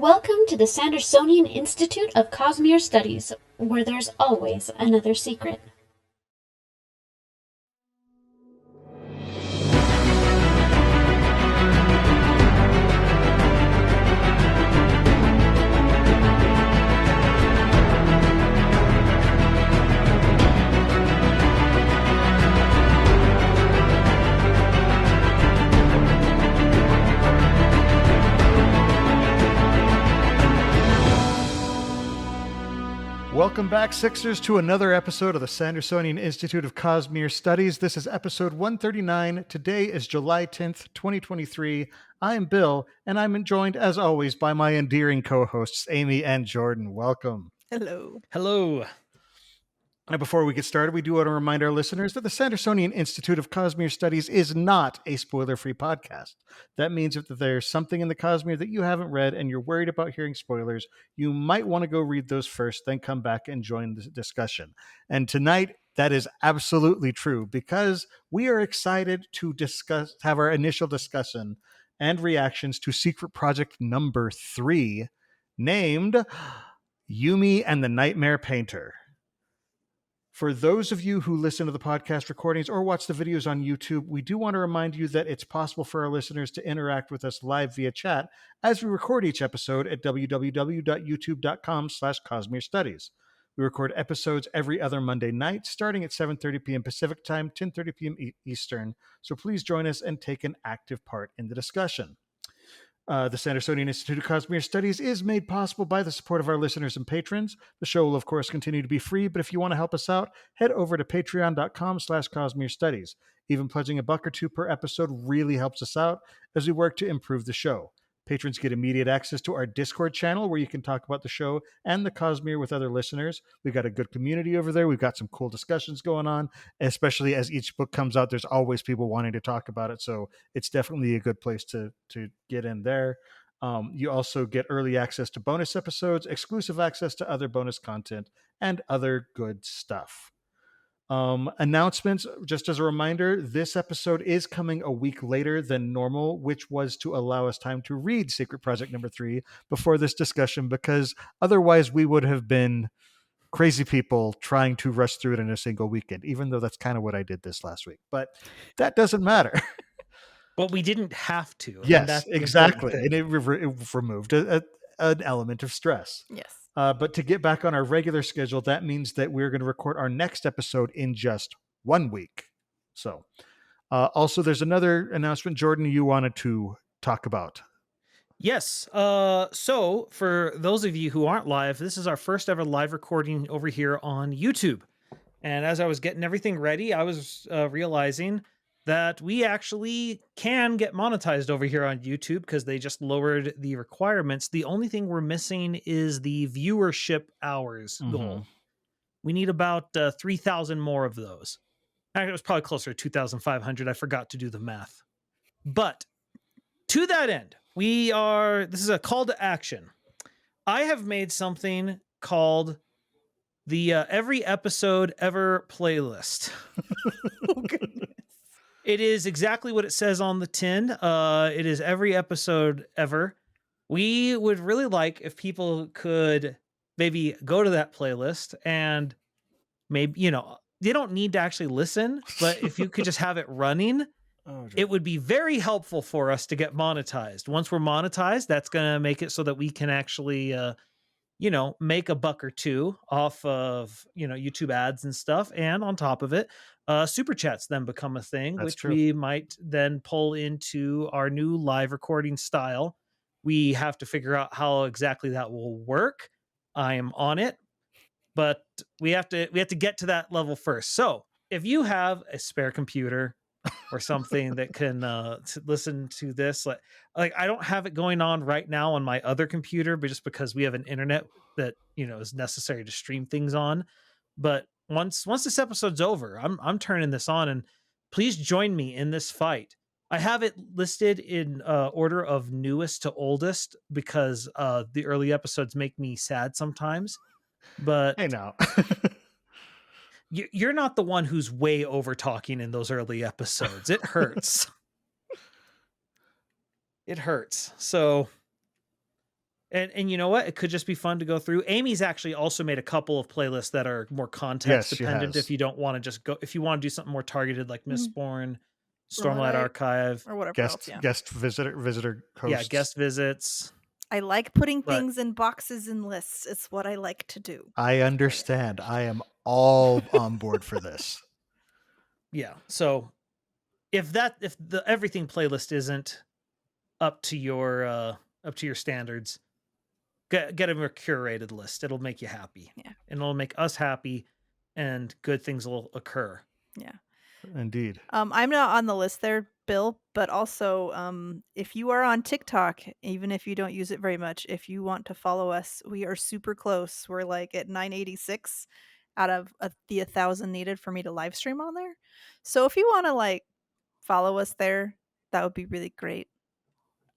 Welcome to the Sandersonian Institute of Cosmere Studies, where there's always another secret. Welcome back, Sixers, to another episode of the Sandersonian Institute of Cosmere Studies. This is episode 139. Today is July 10th, 2023. I'm Bill, and I'm joined, as always, by my endearing co-hosts, Amy and Jordan. Welcome. Hello. Hello. Now, before we get started, we do want to remind our listeners that the Sandersonian Institute of Cosmere Studies is not a spoiler-free podcast. That means if there's something in the Cosmere that you haven't read and you're worried about hearing spoilers, you might want to go read those first, then come back and join the discussion. And tonight, that is absolutely true because we are excited to have our initial discussion and reactions to Secret Project number 3, named Yumi and the Nightmare Painter. For those of you who listen to the podcast recordings or watch the videos on YouTube, we do want to remind you that it's possible for our listeners to interact with us live via chat as we record each episode at www.youtube.com/Cosmere Studies. We record episodes every other Monday night, starting at 7:30 p.m. Pacific Time, 10:30 p.m. Eastern. So please join us and take an active part in the discussion. The Sandersonian Institute of Cosmere Studies is made possible by the support of our listeners and patrons. The show will, of course, continue to be free, but if you want to help us out, head over to patreon.com/Cosmere Studies. Even pledging $1 or $2 per episode really helps us out as we work to improve the show. Patrons get immediate access to our Discord channel where you can talk about the show and the Cosmere with other listeners. We've got a good community over there. We've got some cool discussions going on, especially as each book comes out. There's always people wanting to talk about it, so it's definitely a good place to get in there. You also get early access to bonus episodes, exclusive access to other bonus content, and other good stuff. Announcements, just as a reminder, this episode is coming a week later than normal, which was to allow us time to read Secret Project number 3 before this discussion, because otherwise we would have been crazy people trying to rush through it in a single weekend, even though that's kind of what I did this last week. But that doesn't matter. But we didn't have to. Yes, exactly. And it removed an element of stress. Yes. But to get back on our regular schedule, that means that we're going to record our next episode in just 1 week. So also there's another announcement, Jordan, you wanted to talk about. Yes. So for those of you who aren't live, this is our first ever live recording over here on YouTube. And as I was getting everything ready, I was realizing that we actually can get monetized over here on YouTube because they just lowered the requirements. The only thing we're missing is the viewership hours goal. We need about 3,000 more of those. Actually, it was probably closer to 2,500. I forgot to do the math. But to that end, this is a call to action. I have made something called the Every Episode Ever playlist. Oh, goodness. It is exactly what it says on the tin. It is every episode ever. We would really like if people could maybe go to that playlist and maybe, they don't need to actually listen, but if you could just have it running, it would be very helpful for us to get monetized. Once we're monetized, that's going to make it so that we can actually, make $1 or $2 off of, YouTube ads and stuff. And on top of it, super chats then become a thing, That's which true. we might then pull into our new live recording style. We have to figure out how exactly that will work. I am on it, but we have to get to that level first. So if you have a spare computer or something that can listen to this, like I don't have it going on right now on my other computer, but just because we have an internet that is necessary to stream things on. But once this episode's over, I'm turning this on, and please join me in this fight. I have it listed in order of newest to oldest because the early episodes make me sad sometimes. But Hey, now. You're not the one who's way over talking in those early episodes. It hurts. It hurts. So And you know what? It could just be fun to go through. Amy's actually also made a couple of playlists that are more context Yes, she dependent. has. If you don't want to just go, if you want to do something more targeted, like Mistborn, Stormlight Stormlight Archive, or whatever else. Yeah. Guest visitor hosts. yeah, guest visits. I like putting But- things in boxes and lists. It's what I like to do. I understand. I am all on board for this. Yeah. So if the everything playlist isn't up to your standards, get a more curated list. It'll make you happy. Yeah. And it'll make us happy, and good things will occur. Yeah. Indeed. I'm not on the list there, Bill, but also if you are on TikTok, even if you don't use it very much, if you want to follow us, we are super close. We're like at 986 out of the 1,000 needed for me to live stream on there. So if you want to like follow us there, that would be really great.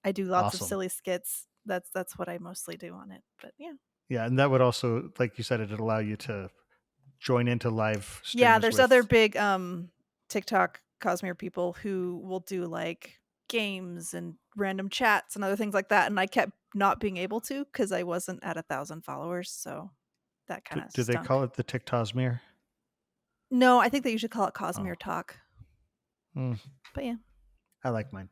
I do lots of Awesome. silly skits. That's what I mostly do on it. But yeah. Yeah, and that would also, like you said, it'd allow you to join into live streams. Yeah, there's with- other big TikTok Cosmere people who will do like games and random chats and other things like that, and I kept not being able to because I wasn't at 1,000 followers, so that kind of Do they call it the TikTosmere? No, I think they usually call it Cosmere Talk. Hmm. But yeah. I like mine.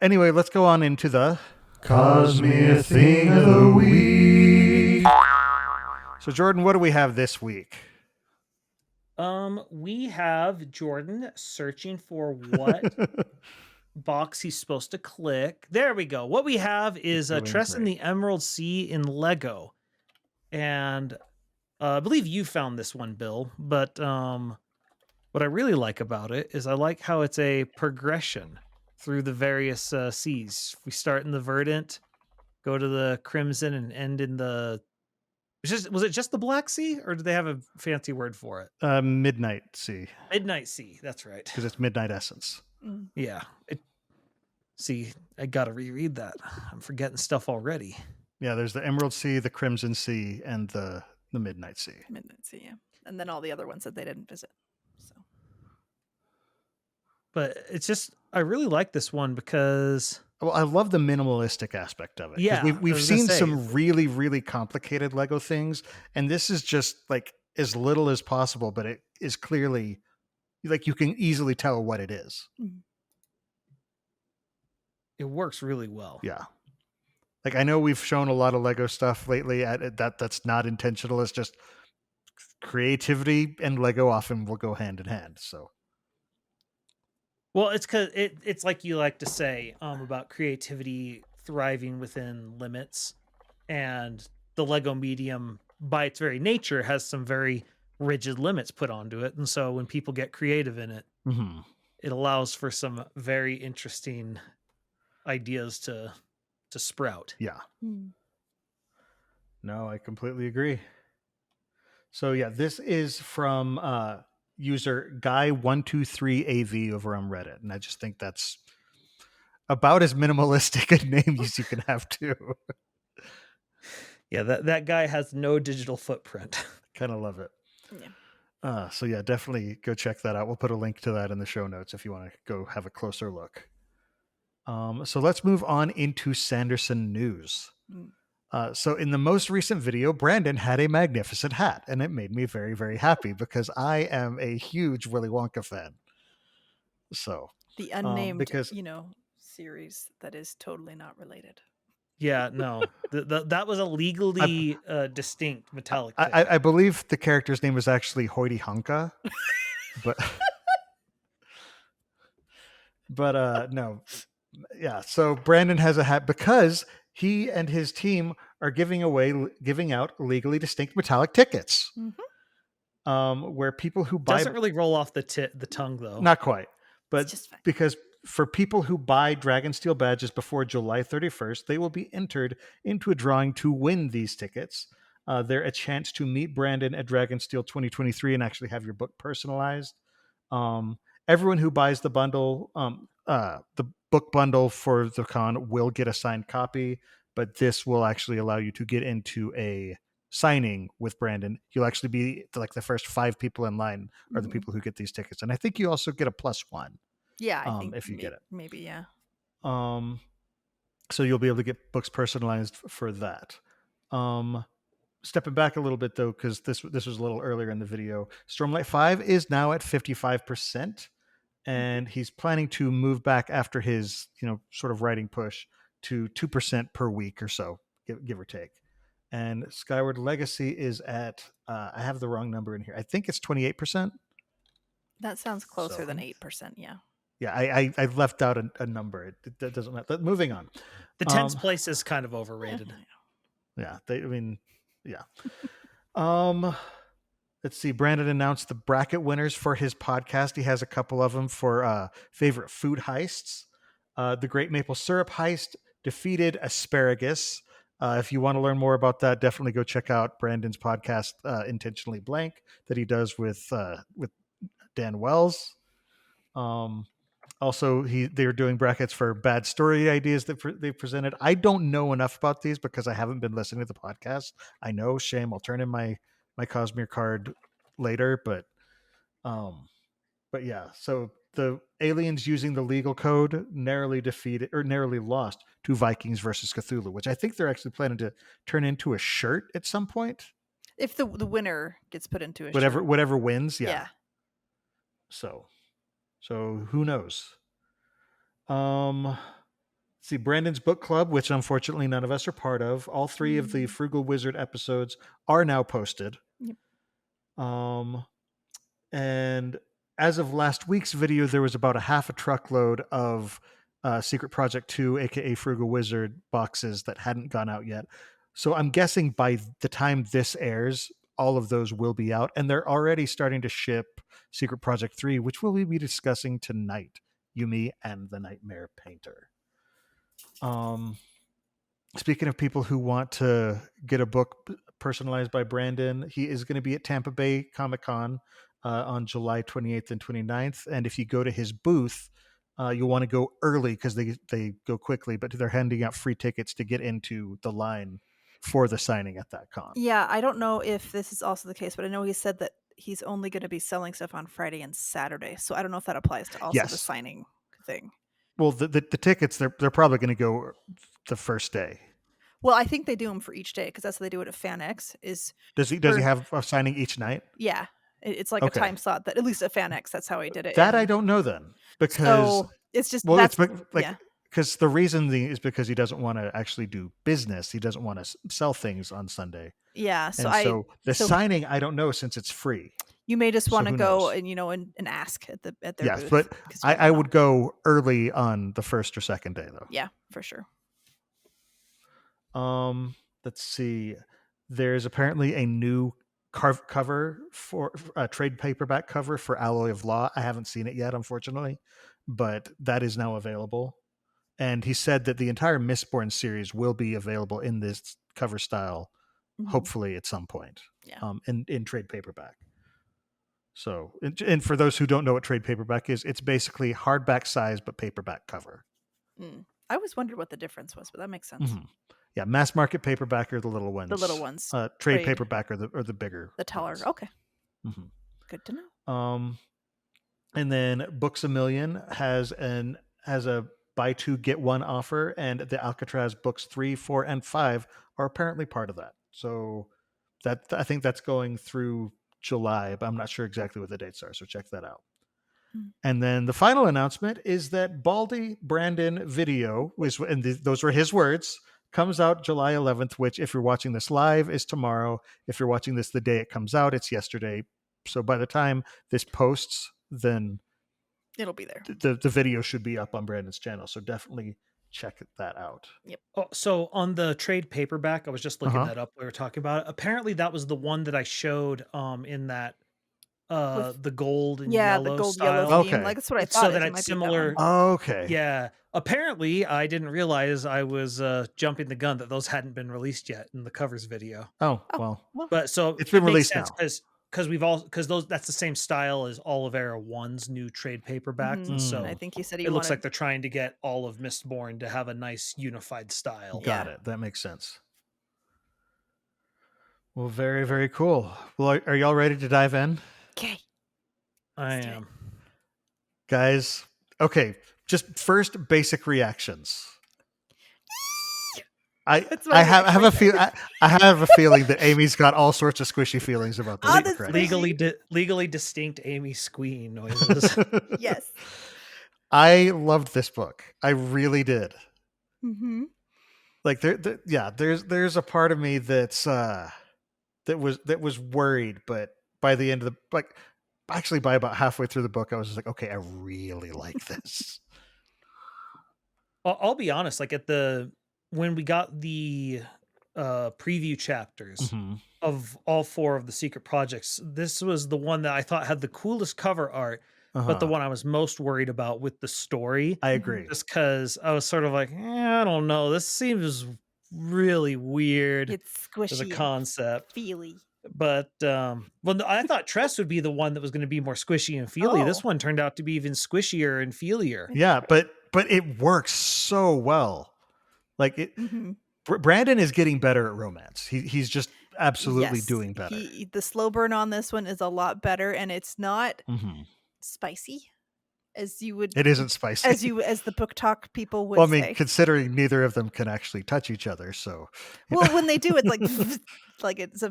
Anyway, let's go on into the Cosmere Thing of the Week. So, Jordan, what do we have this week? We have Jordan searching for what box he's supposed to click. There we go. What we have is Doing Tress in great. the Emerald Sea in Lego. And I believe you found this one, Bill. But what I really like about it is I like how it's a progression through the various seas. We start in the Verdant, go to the Crimson, and end in the... Was it just the Black Sea, or do they have a fancy word for it? Midnight Sea, Midnight Sea, that's right. because it's Midnight Essence. Yeah. See, I gotta reread that. I'm forgetting stuff already. Yeah, there's the Emerald Sea, the Crimson Sea, and the Midnight Sea. Midnight Sea, yeah. And then all the other ones that they didn't visit. So But it's just, I really like this one because... Well, I love the minimalistic aspect of it. 'cause Yeah, I we've was gonna seen say. some really, really complicated Lego things, and this is just like as little as possible, but it is clearly like you can easily tell what it is. It works really well. Yeah. Like I know we've shown a lot of Lego stuff lately at that's not intentional. It's just creativity and Lego often will go hand in hand. So Well, it's because it's like you like to say about creativity thriving within limits, and the Lego medium, by its very nature, has some very rigid limits put onto it. And so when people get creative in it, it allows for some very interesting ideas to sprout. yeah. No, I completely agree. So yeah, this is from user Guy123AV over on Reddit, and I just think that's about as minimalistic a name as you can have too. Yeah, that guy has no digital footprint. Kind of love it. yeah. So yeah, definitely go check that out. We'll put a link to that in the show notes if you want to go have a closer look. So let's move on into Sanderson news. So in the most recent video, Brandon had a magnificent hat, and it made me very, very happy because I am a huge Willy Wonka fan. So The unnamed, because- series that is totally not related. Yeah, no, that was a legally distinct metallic thing. I believe the character's name was actually Hoity Honka, but no, yeah. So Brandon has a hat because he and his team are giving out legally distinct metallic tickets. Where people who buy Doesn't really roll off the tongue though. not quite, but It's just fine. because for people who buy Dragonsteel badges before July 31st, they will be entered into a drawing to win these tickets. They're a chance to meet Brandon at Dragonsteel 2023 and actually have your book personalized. Everyone who buys the bundle, the book bundle for the con, will get a signed copy, but this will actually allow you to get into a signing with Brandon. You'll actually be like the first 5 people in line are the people who get these tickets, and I think you also get a +1. Yeah, I think if you get it. maybe, yeah. So you'll be able to get books personalized for that. Stepping back a little bit though, because this was a little earlier in the video. Stormlight 5 is now at 55%, and he's planning to move back after his sort of writing push to 2% per week or so, give or take. And Skyward Legacy is at I have the wrong number in here. I think it's 28%. That sounds closer than 8%. Yeah. Yeah, I left out a number. It doesn't matter. Moving on. The 10th place is kind of overrated. Yeah, yeah. Let's see. Brandon announced the bracket winners for his podcast. He has a couple of them for favorite food heists. The Great Maple Syrup Heist defeated Asparagus. If you want to learn more about that, definitely go check out Brandon's podcast, Intentionally Blank, that he does with Dan Wells. Also, they're doing brackets for bad story ideas that they've presented. I don't know enough about these because I haven't been listening to the podcast. I know, shame. I'll turn in my Cosmere card later, but yeah. So the aliens using the legal code narrowly lost to Vikings versus Cthulhu, which I think they're actually planning to turn into a shirt at some point. If the winner gets put into a whatever shirt. whatever wins, yeah. Yeah. So who knows? See, Brandon's book club, which unfortunately none of us are part of. All 3 of the Frugal Wizard episodes are now posted. Yep. And as of last week's video, there was about a half a truckload of Secret Project 2, aka Frugal Wizard boxes that hadn't gone out yet. So I'm guessing by the time this airs, all of those will be out, and they're already starting to ship Secret Project 3, which we'll be discussing tonight, Yumi and the Nightmare Painter. Speaking of people who want to get a book personalized by Brandon, he is going to be at Tampa Bay Comic-Con on July 28th and 29th, and if you go to his booth, you'll want to go early because they go quickly, but they're handing out free tickets to get into the line for the signing at that con. Yeah, I don't know if this is also the case, but I know he said that he's only going to be selling stuff on Friday and Saturday. So I don't know if that applies to also the signing thing. Well, the tickets, they're probably going to go the first day. Well, I think they do them for each day because that's how they do it at FanX. Does he have a signing each night? Yeah, it's like a time slot that at least at FanX, that's how he did it. That I don't know then, because it's just because the reason is because he doesn't want to actually do business. He doesn't want to sell things on Sunday. Yeah, so signing, I don't know, since it's free. You may just want to go and ask at their booth. But I would go early on the first or second day though. Yeah, for sure. Let's see. There's apparently a new cover for a trade paperback cover for Alloy of Law. I haven't seen it yet, unfortunately, but that is now available. And he said that the entire Mistborn series will be available in this cover style, hopefully at some point. Yeah. In trade paperback. So, and for those who don't know what trade paperback is, it's basically hardback size but paperback cover. I always wondered what the difference was, but that makes sense. Mm-hmm. Yeah, mass market paperback are the little ones. The little ones. Trade paperback are the bigger. The taller. Ones. Okay. Mm-hmm. Good to know. And then Books A Million has a buy 2 get 1 offer, and the Alcatraz books 3, 4, and 5 are apparently part of that. So that I think that's going through July, but I'm not sure exactly what the dates are. So check that out. And then the final announcement is that Baldy Brandon video, those were his words, comes out July 11th, which if you're watching this live is tomorrow. If you're watching this the day it comes out, it's yesterday. So by the time this posts, then it'll be there. The video should be up on Brandon's channel. So definitely check that out. Yep. Oh, so on the trade paperback, I was just looking that up. We were talking about it. Apparently that was the one that I showed in that the gold and yellow the gold style. yellow theme. Like that's what I thought. So that it's similar. Okay. Yeah. Apparently, I didn't realize I was jumping the gun that those hadn't been released yet in the covers video. Oh well. But so it's been released now because that's the same style as Olivera 1's new trade paperbacks, and so I think you said looks like they're trying to get all of Mistborn to have a nice unified style. Got it. That makes sense. Well, very, very cool. Well, are y'all ready to dive in? Okay. I am. Guys, okay. Just first basic reactions. I That's what I have a actually feel. I have a feeling that Amy's got all sorts of squishy feelings about this. Oh, book the right squishy. legally distinct Amy squealing noises. now. Yes. I loved this book. I really did. Mm-hmm. Like there's a part of me that's that was worried, but by the end of the actually by about halfway through the book, I was just like, okay, I really like this. I'll be honest, like when we got the preview chapters Mhm. of all 4 of the secret projects, this was the one that I thought had the coolest cover art, but the Uh-huh. one I was most worried about with the story. I agree. Just because I was sort of like, I don't know, this seems really weird It's as a squishy and concept. feely. But well, no, I thought Tress would be the one that was going to be more squishy and feely. This Oh. one turned out to be even squishier and feelier. Yeah, but it works so well. Like it, Mm-hmm. Brandon is getting better at romance. He's just absolutely Yes. doing better. The slow burn on this one is a lot better, and it's not Mhm. spicy as you would It isn't spicy. as the book talk people would well, I mean, say. considering neither of them can actually touch each other, so Well, when they do, it's like like it's a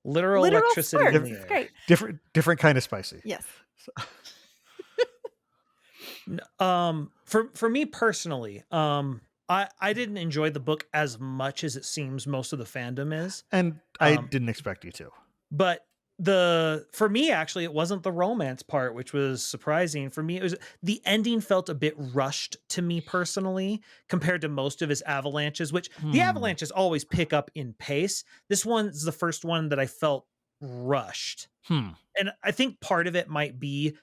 Literal literal electricity in sparks. the It's air. great. different kind of spicy. Yes. For me personally, I didn't enjoy the book as much as it seems most of the fandom is. And I Um, didn't expect you to. But for me, actually, it wasn't the romance part, which was surprising. For me, it was the ending felt a bit rushed to me personally compared to most of his avalanches, which the avalanches always pick up in pace. This one's the first one that I felt rushed. And I think part of it might be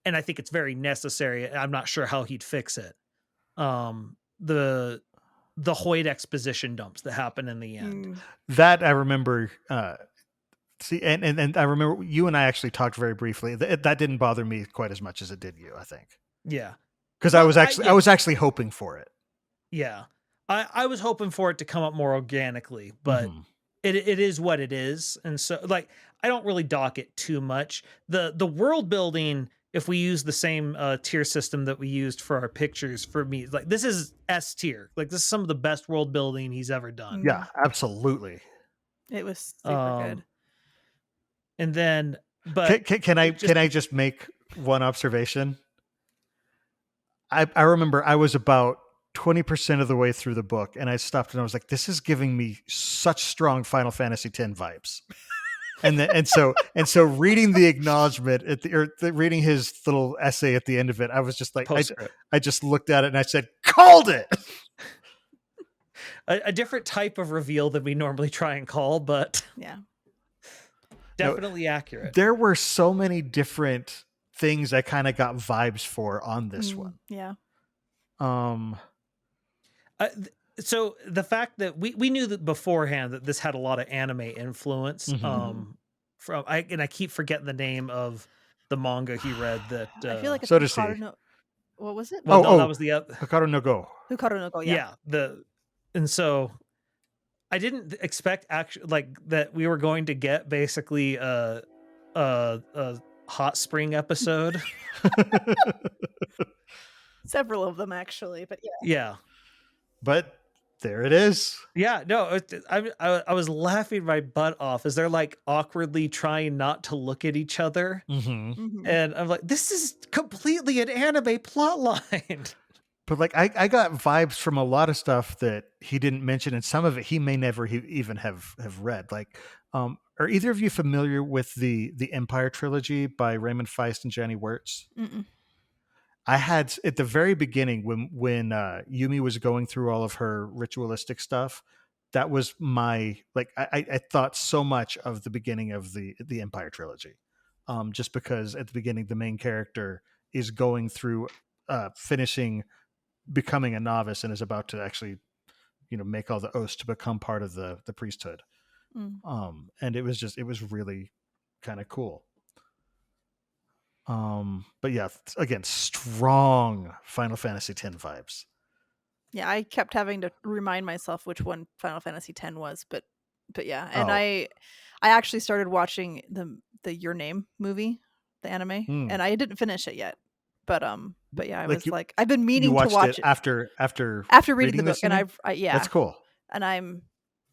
and I think it's very necessary. I'm not sure how he'd fix it. The Hoyt exposition dumps that happen in the end. That I remember. See, and I remember you and I actually talked very briefly. That didn't bother me quite as much as it did you, I think. Yeah, Because Well, I was actually hoping for it. yeah. I was hoping for it to come up more organically, but it is what it is, and so like I don't really dock it too much. The world building, if we use the same tier system that we used for our pictures, for me, like this is S tier. Like this is some of the best world building he's ever done. Yeah, absolutely. It was super good. And then, but can I just make one observation? I remember I was about 20% of the way through the book, and I stopped and I was like, "This is giving me such strong Final Fantasy X vibes." and so reading the acknowledgement reading his little essay at the end of it, I was just like, I just looked at it and I said, "Called it." A different type of reveal than we normally try and call, but yeah, definitely accurate. There were so many different things I kind of got vibes for on this one. Yeah. So the fact that we knew that beforehand that this had a lot of anime influence. I keep forgetting the name of the manga he read. That I feel like it's so does he. What was it? Well, no, that was the Hikaru no Go. Hikaru no Go. Yeah. And so I didn't expect actually like that we were going to get basically a hot spring episode. Several of them actually, but yeah. Yeah. But there it is. Yeah, no, I was laughing my butt off as they're like awkwardly trying not to look at each other. And I'm like, this is completely an anime plot line. But like I got vibes from a lot of stuff that he didn't mention, and some of it he may never even have read. Like, are either of you familiar with the Empire trilogy by Raymond Feist and Janie Wirtz? I had at the very beginning when Yumi was going through all of her ritualistic stuff. That was my I thought so much of the beginning of the Empire trilogy, just because at the beginning the main character is going through becoming a novice and is about to actually, make all the oaths to become part of the priesthood. And it was really kind of cool. But yeah, again, strong Final Fantasy X vibes. Yeah, I kept having to remind myself which one Final Fantasy X was, but yeah, and I actually started watching the Your Name movie, the anime, and I didn't finish it yet. But But yeah, I Like was like, I've been meaning you to watched watch it it after reading the book, this, and you mean? yeah, That's cool. and I'm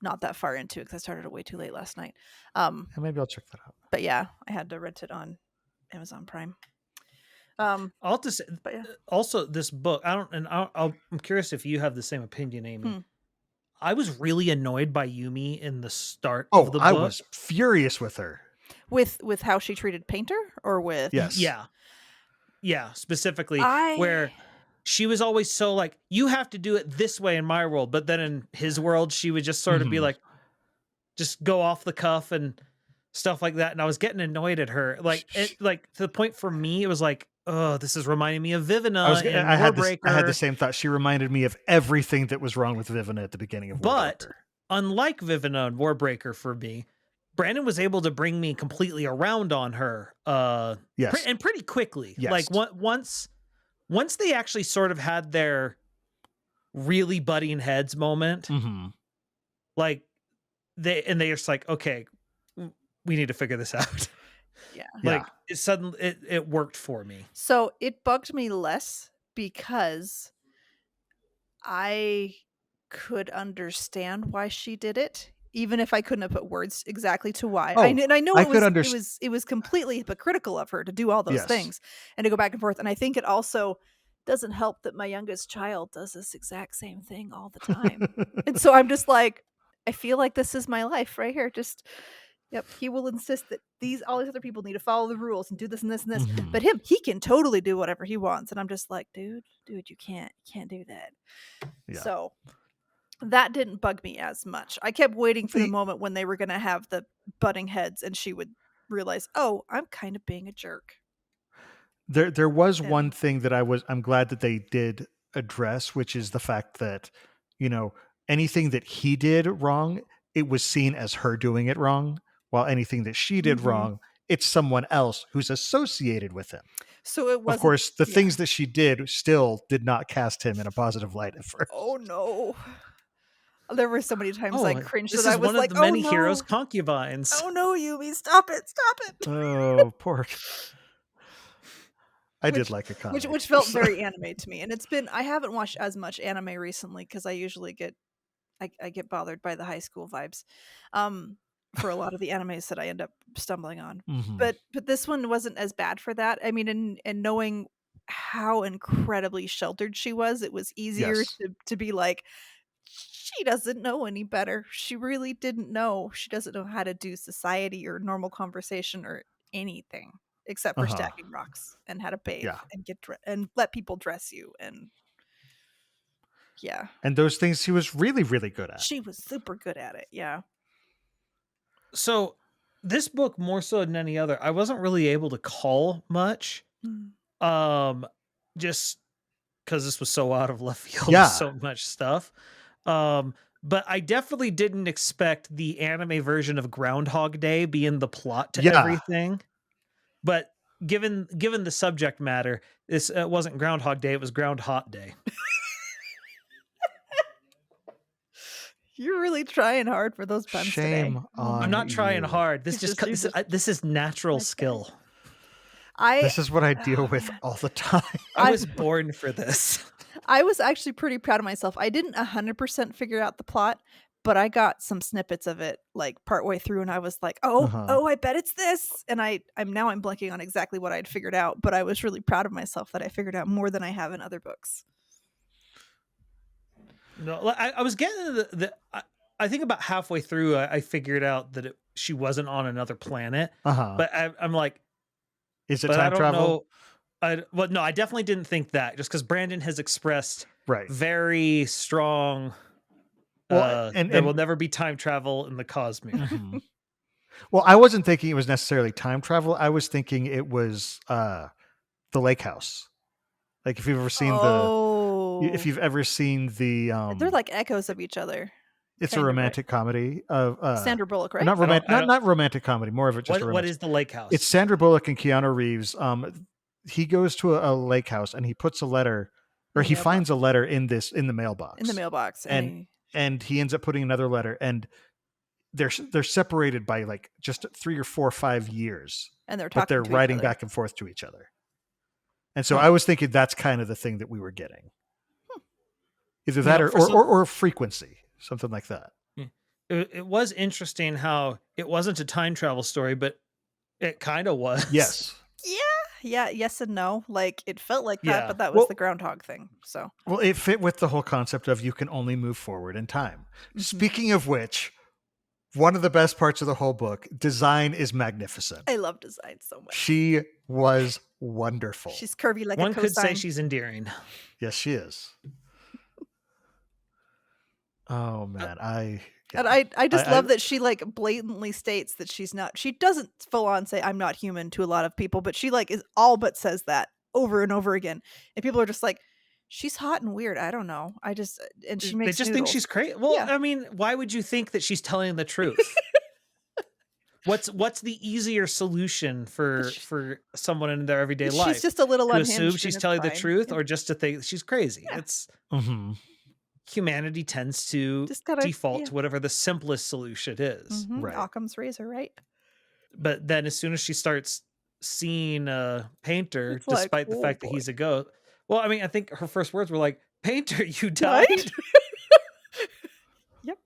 not that far into it because I started it way too late last night. Yeah, maybe I'll check that out. But yeah, I had to rent it on Amazon Prime. I'll have to say, But yeah. also this book, I'm curious if you have the same opinion, Amy. I was really annoyed by Yumi in the start of the book. I was furious with her. With how she treated Painter, or with yeah, specifically where she was always so like, you have to do it this way in my world, but then in his world she would just sort of be like, just go off the cuff and stuff like that, and I was getting annoyed at her, like to the point for me it was like, oh, this is reminding me of Vivina and Warbreaker. I had the same thought. She reminded me of everything that was wrong with Vivina at the beginning of Warbreaker. But unlike Vivina and Warbreaker for me, Brandon was able to bring me completely around on her, yes, and pretty quickly. Yes. Like once they actually sort of had their really butting heads moment, like they're just like, okay, we need to figure this out. Yeah, like it worked for me. So it bugged me less because I could understand why she did it, even if I couldn't have put words exactly to why. I know it was completely hypocritical of her to do all those things and to go back and forth. And I think it also doesn't help that my youngest child does this exact same thing all the time. And so I'm just like, I feel like this is my life right here. Just, yep, he will insist that all these other people need to follow the rules and do this and this and this. But he can totally do whatever he wants. And I'm just like, dude, you can't do that. Yeah. So that didn't bug me as much. I kept waiting for the moment when they were going to have the butting heads and she would realize, oh, I'm kind of being a jerk. There was one thing that I'm glad that they did address, which is the fact that, anything that he did wrong, it was seen as her doing it wrong, while anything that she did wrong, it's someone else who's associated with him. So it was, of course, the things that she did still did not cast him in a positive light at first. Oh no. There were so many times I cringed that I was like, one of the many heroes' concubines. Oh no, Yumi, stop it. Oh, poor. I did like a comic. Which felt very anime to me. And I haven't watched as much anime recently because I usually get bothered by the high school vibes for a lot of the animes that I end up stumbling on. But this one wasn't as bad for that. I mean, and knowing how incredibly sheltered she was, it was easier to be like, she doesn't know any better. She really didn't know. She doesn't know how to do society or normal conversation or anything except for stacking rocks and how to bathe and and let people dress you and and those things she was really, really good at. She was super good at it. Yeah. So this book, more so than any other, I wasn't really able to call much. Just because this was so out of left field with so much stuff. But I definitely didn't expect the anime version of Groundhog Day being the plot to everything. But given the subject matter, this wasn't Groundhog Day, it was Ground Hot Day. You're really trying hard for those puns Shame today. on I'm not trying you. hard. This is natural skill. This is what I deal with all the time. I was born for this. I was actually pretty proud of myself. I didn't 100% figure out the plot, but I got some snippets of it like partway through, and I was like, oh, I bet it's this. And I'm blanking on exactly what I'd figured out, but I was really proud of myself that I figured out more than I have in other books. No, I was getting I think about halfway through, I figured out that she wasn't on another planet. But I'm like, is it time travel? No, I definitely didn't think that, just because Brandon has expressed very strong. There will never be time travel in the Cosmere. Well, I wasn't thinking it was necessarily time travel. I was thinking it was the lake house. Like if you've ever seen if you've ever seen the they're like echoes of each other. It's a romantic comedy of Sandra Bullock, right? Not romantic comedy, more of it just what is the lake house? It's Sandra Bullock and Keanu Reeves. He goes to a lake house and he puts a letter, or he finds a letter in the mailbox. In the mailbox. And he ends up putting another letter, and they're separated by like just 3 or 4 or 5 years. And they're talking but they're writing back and forth to each other. And so Huh. I was thinking that's kind of the thing that we were getting. Either You that know, or frequency, something like that. It was interesting how it wasn't a time travel story, but it kind of was. Yes. Yeah, yes and no. Like it felt like that, Yeah. but that was Well- the groundhog thing. So Well, it fit with the whole concept of you can only move forward in time. Mhm. Speaking of which, one of the best parts of the whole book, design is magnificent. I love design so much. She was wonderful. She's curvy like One a could say cosine. she's endearing. Yes, she is. Oh man, And I just I- love that she like blatantly states that she's not. She doesn't full on say I'm not human to a lot of people, but she like is all but says that over and over again, and people are just like, she's hot and weird. I don't know. I just and she They makes just think noodles. she's crazy. Well, Yeah. I mean, why would you think that she's telling the truth? What's the easier solution for someone in their everyday life? She's just a little To unhinged. assume and she's it's telling the fine. truth, Yeah. or just to think she's crazy? Yeah. It's Mhm. humanity tends to Just gotta default yeah. to whatever the simplest solution is. Mhm. Right. Occam's razor, right? But then as soon as she starts seeing Painter, It's like, despite the oh, fact that boy. he's a ghost, well, I mean, I think her first words were like, "Painter, you died." Right? Yep.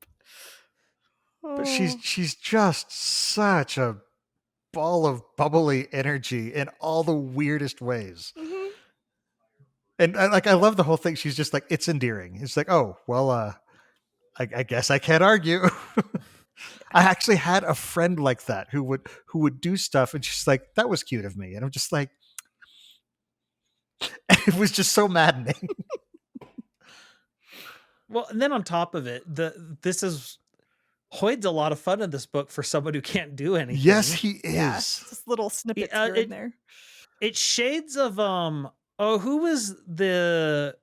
But Oh. she's just such a ball of bubbly energy in all the weirdest ways. Mhm. And I love the whole thing. She's just like, it's endearing. It's like, oh, well, I guess I can't argue. I actually had a friend like that who would do stuff, and she's like, that was cute of me. And I'm just like, it was just so maddening. Well, and then on top of it, Hoyd's a lot of fun in this book for someone who can't do anything. Yes, he Yeah, is. just little snippets Yeah, here and there. It's shades of who was the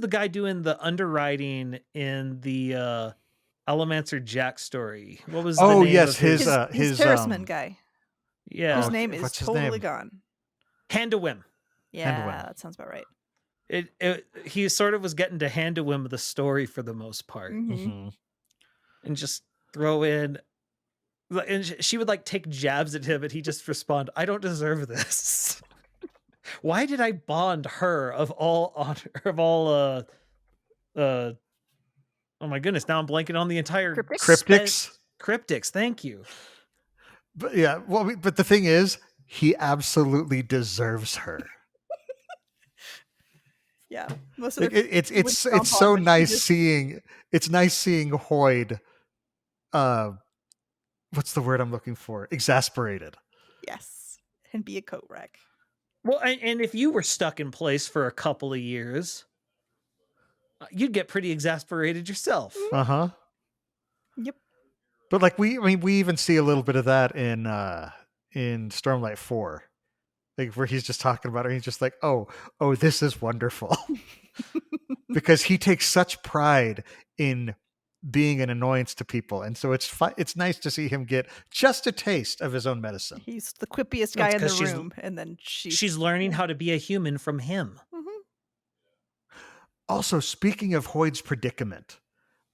guy doing the underwriting in the Allomancer Jack story? What was the Oh name yes, of his His Terraceman guy, yeah, whose Oh, name is what's his totally name? gone. Hand to Whim. Yeah, Handwin. that sounds about right. He sort of was getting to hand to Whim the story for the most part, Mhm. Mhm. and just throw in. And she would like take jabs at him, and he just respond, "I don't deserve this." Why did I bond her of all oh my goodness, now I'm blanking on the entire Cryptics? Cryptics. Thank you. But yeah, well, but the thing is, he absolutely deserves her. Yeah, most of Like, their it's would stomp on, so but she nice just- seeing Hoyd. What's the word I'm looking for? Exasperated. Yes, and be a coat rack. Well, and if you were stuck in place for a couple of years, you'd get pretty exasperated yourself. Uh huh. Yep. But like we even see a little bit of that in Stormlight 4. Like where he's just talking about her, he's just like, oh, this is wonderful. Because he takes such pride in being an annoyance to people, and so it's nice to see him get just a taste of his own medicine. He's the quippiest Well, guy it's in the 'cause she's- room, and then She's learning how to be a human from him. Mhm. Also, speaking of Hoyd's predicament,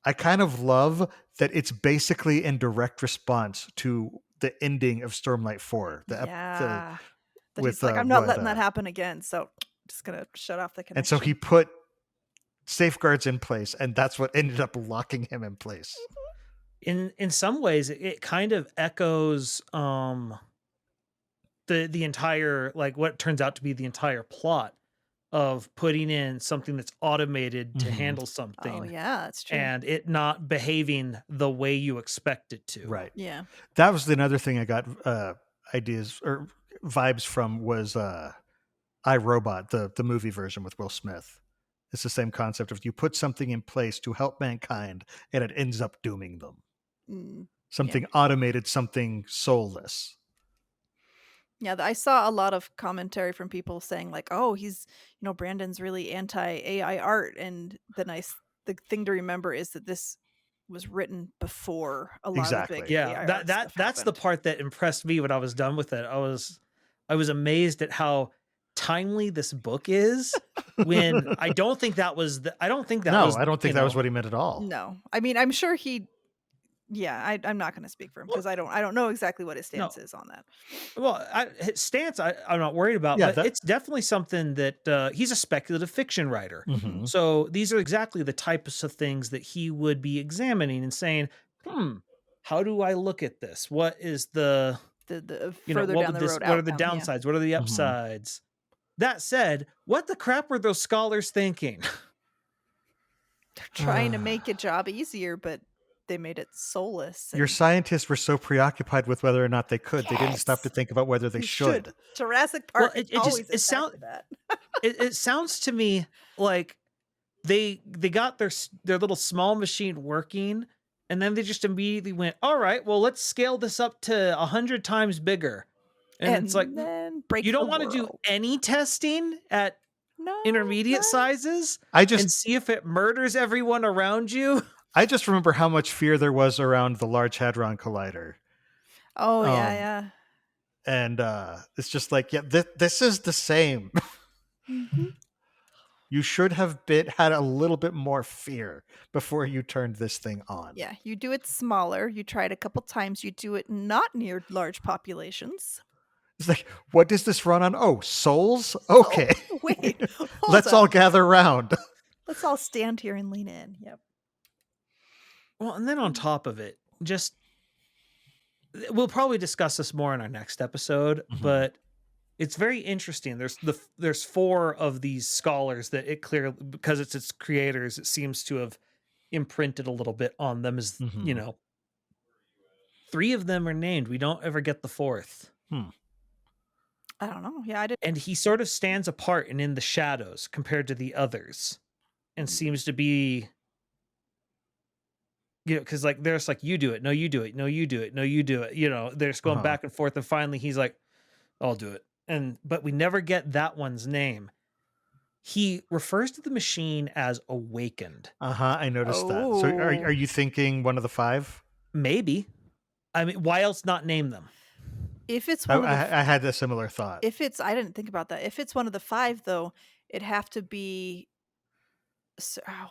I kind of love that it's basically in direct response to the ending of Stormlight 4. Yeah. That with, he's like, I'm not letting that happen again, so just gonna shut off the connection. And so he put safeguards in place, and that's what ended up locking him in place. In some ways, it kind of echoes the entire, like what turns out to be the entire plot of putting in something that's automated to Mhm. handle something. Oh yeah, that's true. And it not behaving the way you expect it to. Right. Yeah. That was another thing I got ideas or vibes from was iRobot, the movie version with Will Smith. It's the same concept of you put something in place to help mankind and it ends up dooming them. Mm. Something automated, something soulless. Yeah, I saw a lot of commentary from people saying like, "Oh, he's, Brandon's really anti-AI art," and the thing to remember is that this was written before a lot Exactly. of the big Yeah, AI art that's stuff the happened. part that impressed me when I was done with it. I was amazed at how timely this book is. When I don't think that was I don't think that was what he meant at all. No, I mean, I'm sure he Yeah, I'm not going to speak for him Well, because I don't know exactly what his stance no. is on that. Well, his stance I'm not worried about, Yeah, but that- it's definitely something that he's a speculative fiction writer. Mhm. So these are exactly the types of things that he would be examining and saying, how do I look at this? What is the Further what down would the this? road What are the outcome, yeah. downsides? What are the Mhm. upsides? That said, what the crap were those scholars thinking? They're trying to make a job easier, but they made it soulless. Your and- scientists were so preoccupied with whether or not they could, they didn't stop to Yes! think about whether they You should. Jurassic Well, Park is it just always it sound that. it sounds to me like they got their little small machine working, and then they just immediately went, all right, well, let's scale this up to 100 times bigger. And it's like, then break you don't the want to do world. any testing at No, intermediate right? sizes I just and see if it murders everyone around you. I just remember how much fear there was around the Large Hadron Collider. Oh, Um, yeah. And it's just like, yeah, this is the same. Mhm. You should have had a little bit more fear before you turned this thing on. Yeah, you do it smaller. You try it a couple times. You do it not near large populations. It's like, what does this run on? Oh, souls? Okay. Oh, wait, hold Let's all up. gather around. Let's all stand here and lean in. Yep. Well, and then on top of it, just we'll probably discuss this more in our next episode, Mhm. but it's very interesting. There's 4 of these scholars that it clearly, because it's its creators, it seems to have imprinted a little bit on them as, Mhm. 3 of them are named. We don't ever get the 4th. I don't know. Yeah, I did. And he sort of stands apart and in the shadows compared to the others, and seems to be, because like there's like, you do it, no, you do it, no, you do it, no, you do it. They're just going back and forth, and finally he's like, I'll do it. But we never get that one's name. He refers to the machine as awakened. I noticed that. So are Oh. you thinking one of the 5? Maybe. I mean, why else not name them? If it's one of the, I had a similar thought. I didn't think about that. If it's one of the 5, though, it'd have to be.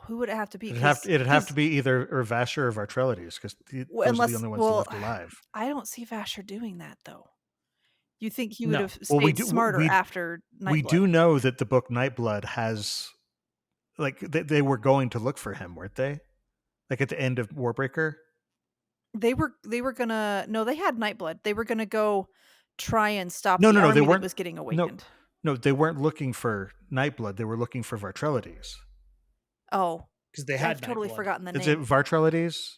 Who would it have to be? It'd have to be either Vasher or Vartrelides, because those are the only ones left alive. I don't see Vasher doing that, though. You think he would No. have Well, stayed smarter after Nightblood? We do know that the book Nightblood has, like, they were going to look for him, weren't they? Like at the end of Warbreaker. They were gonna. No, they had Nightblood. They were gonna go try and stop No, the no, army they that weren't. was getting awakened. No, they weren't looking for Nightblood. They were looking for Vartrelides. Oh, Because they had I've totally Nightblood. forgotten the Is name. it Vartrelides?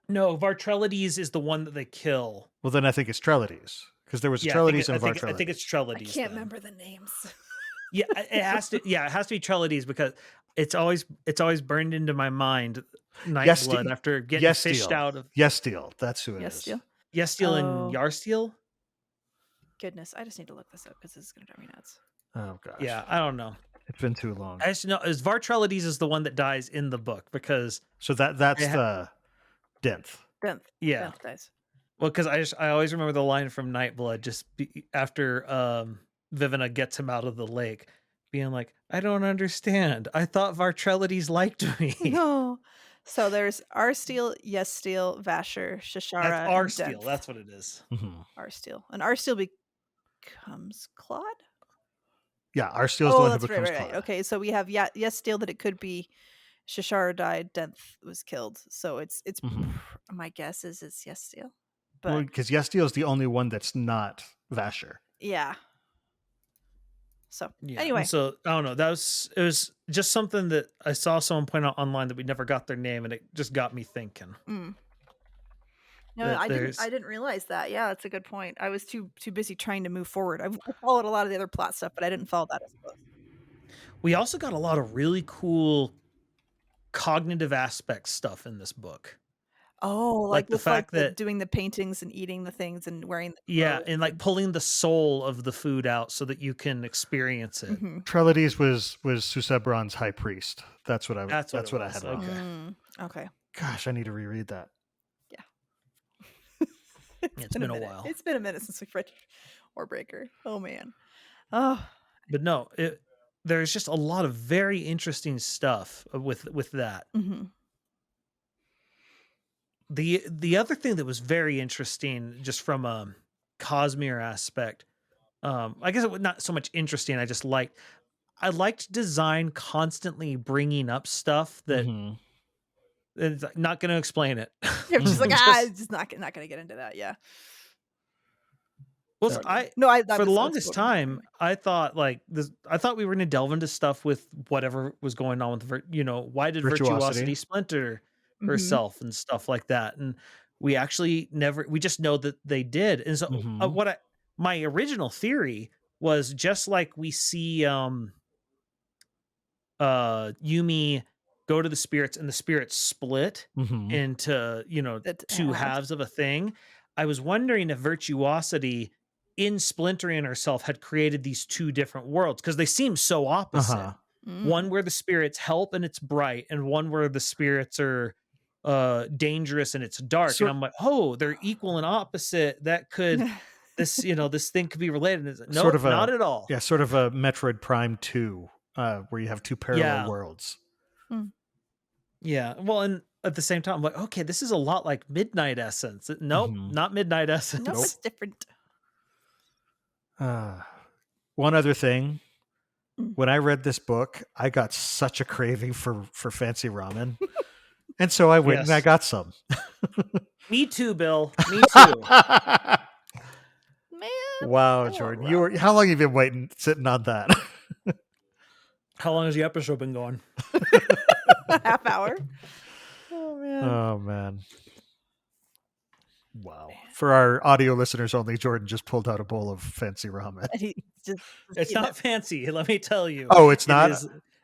No, Vartrelides is the one that they kill. Well, then I think it's Trelides, because there was Yeah, Trelides and I Vartrelides. think it's I Trelides. can't then. remember the names. Yeah, it has to. Yeah, it has to be Trelides, because it's always burned into my mind. Nightblood after getting fished out of Yestiel. That's who it Yes, is. Steel. Yestiel and Yarstiel. Goodness, I just need to look this up because this is gonna drive me nuts. Oh gosh. Yeah, I don't know. It's been too long. I just know is Vartrelides is the one that dies in the book, because So that's the Denth. Denth. yeah, Denth dies. well, because I always remember the line from Nightblood after Vivenna gets him out of the lake, being like, I don't understand. I thought Vartrelides liked me. No. So there's Arsteel, Yessteel, Vasher, Shishara, That's and Arsteel. Denth. That's what it is. Mm-hmm. Arsteel. And Arsteel becomes Claude? Yeah, Arsteel's the one who that's becomes right. Claude. Okay, so we have Yessteel that it could be Shishara died, Denth was killed. So it's Mhm. my guess is it's Yessteel. Well, But because Yestiel is the only one that's not Vasher. yeah. So Yeah. anyway. and so I don't know. It was just something that I saw someone point out online that we never got their name, and it just got me thinking. No, that I there's- didn't realize that. Yeah, that's a good point. I was too busy trying to move forward. I followed a lot of the other plot stuff, but I didn't follow that as close. We also got a lot of really cool cognitive aspect stuff in this book. Oh, Like the with fact that- doing the paintings and eating the things and wearing the Yeah, clothes and like pulling the soul of the food out so that you can experience it. Mhm. Trelides was Susebron's high priest. That's what I That's what it I was, had. okay. wrong. Okay. Gosh, I need to reread that. It's been a minute. while. It's been a minute since we've read Warbreaker. Oh man. Oh, But no, there's just a lot of very interesting stuff with that. mm-hmm. The other thing that was very interesting, just from a Cosmere aspect, I guess it was not so much interesting. I liked design constantly bringing up stuff that Mhm. it's not going to explain it. Yeah, just like Just- just not gonna get into that. Yeah. well, Totally. I No, I for the was longest quoting time, Yumi. I thought like this. I thought we were going to delve into stuff with whatever was going on with, why did Virtuosity. Virtuosity splinter Mhm. herself and stuff like that, and we actually never. We just know that they did, and so Mhm. my original theory was just like we see Yumi go to the spirits and the spirits split Mhm. into, That two halves of a thing. I was wondering if Virtuosity in splintering herself had created these two different worlds because they seem so opposite. Uh-huh. One where the spirits help and it's bright, and one where the spirits are dangerous and it's dark. So- and I'm like, oh, they're equal and opposite. That could this, this thing could be related. And it's like, Sort nope, of a not at all. Yeah, sort of a Metroid Prime 2, where you have two parallel Yeah. worlds. Yeah. Well, and at the same time, I'm like, okay, this is a lot like Midnight Essence. Nope, Mhm. not Midnight Essence. Nope, it's different. One other thing. Mm. When I read this book, I got such a craving for fancy ramen. And so I went and I Yes. got some. Me too, Bill. Me too. Man. Wow, want Jordan. ramen. How long have you been sitting on that? How long has the episode been going? Half hour. Oh man. Oh man. Wow. For our audio listeners only, Jordan just pulled out a bowl of fancy ramen. And he's just It's eating not it. fancy, let me tell you. Oh, it's not?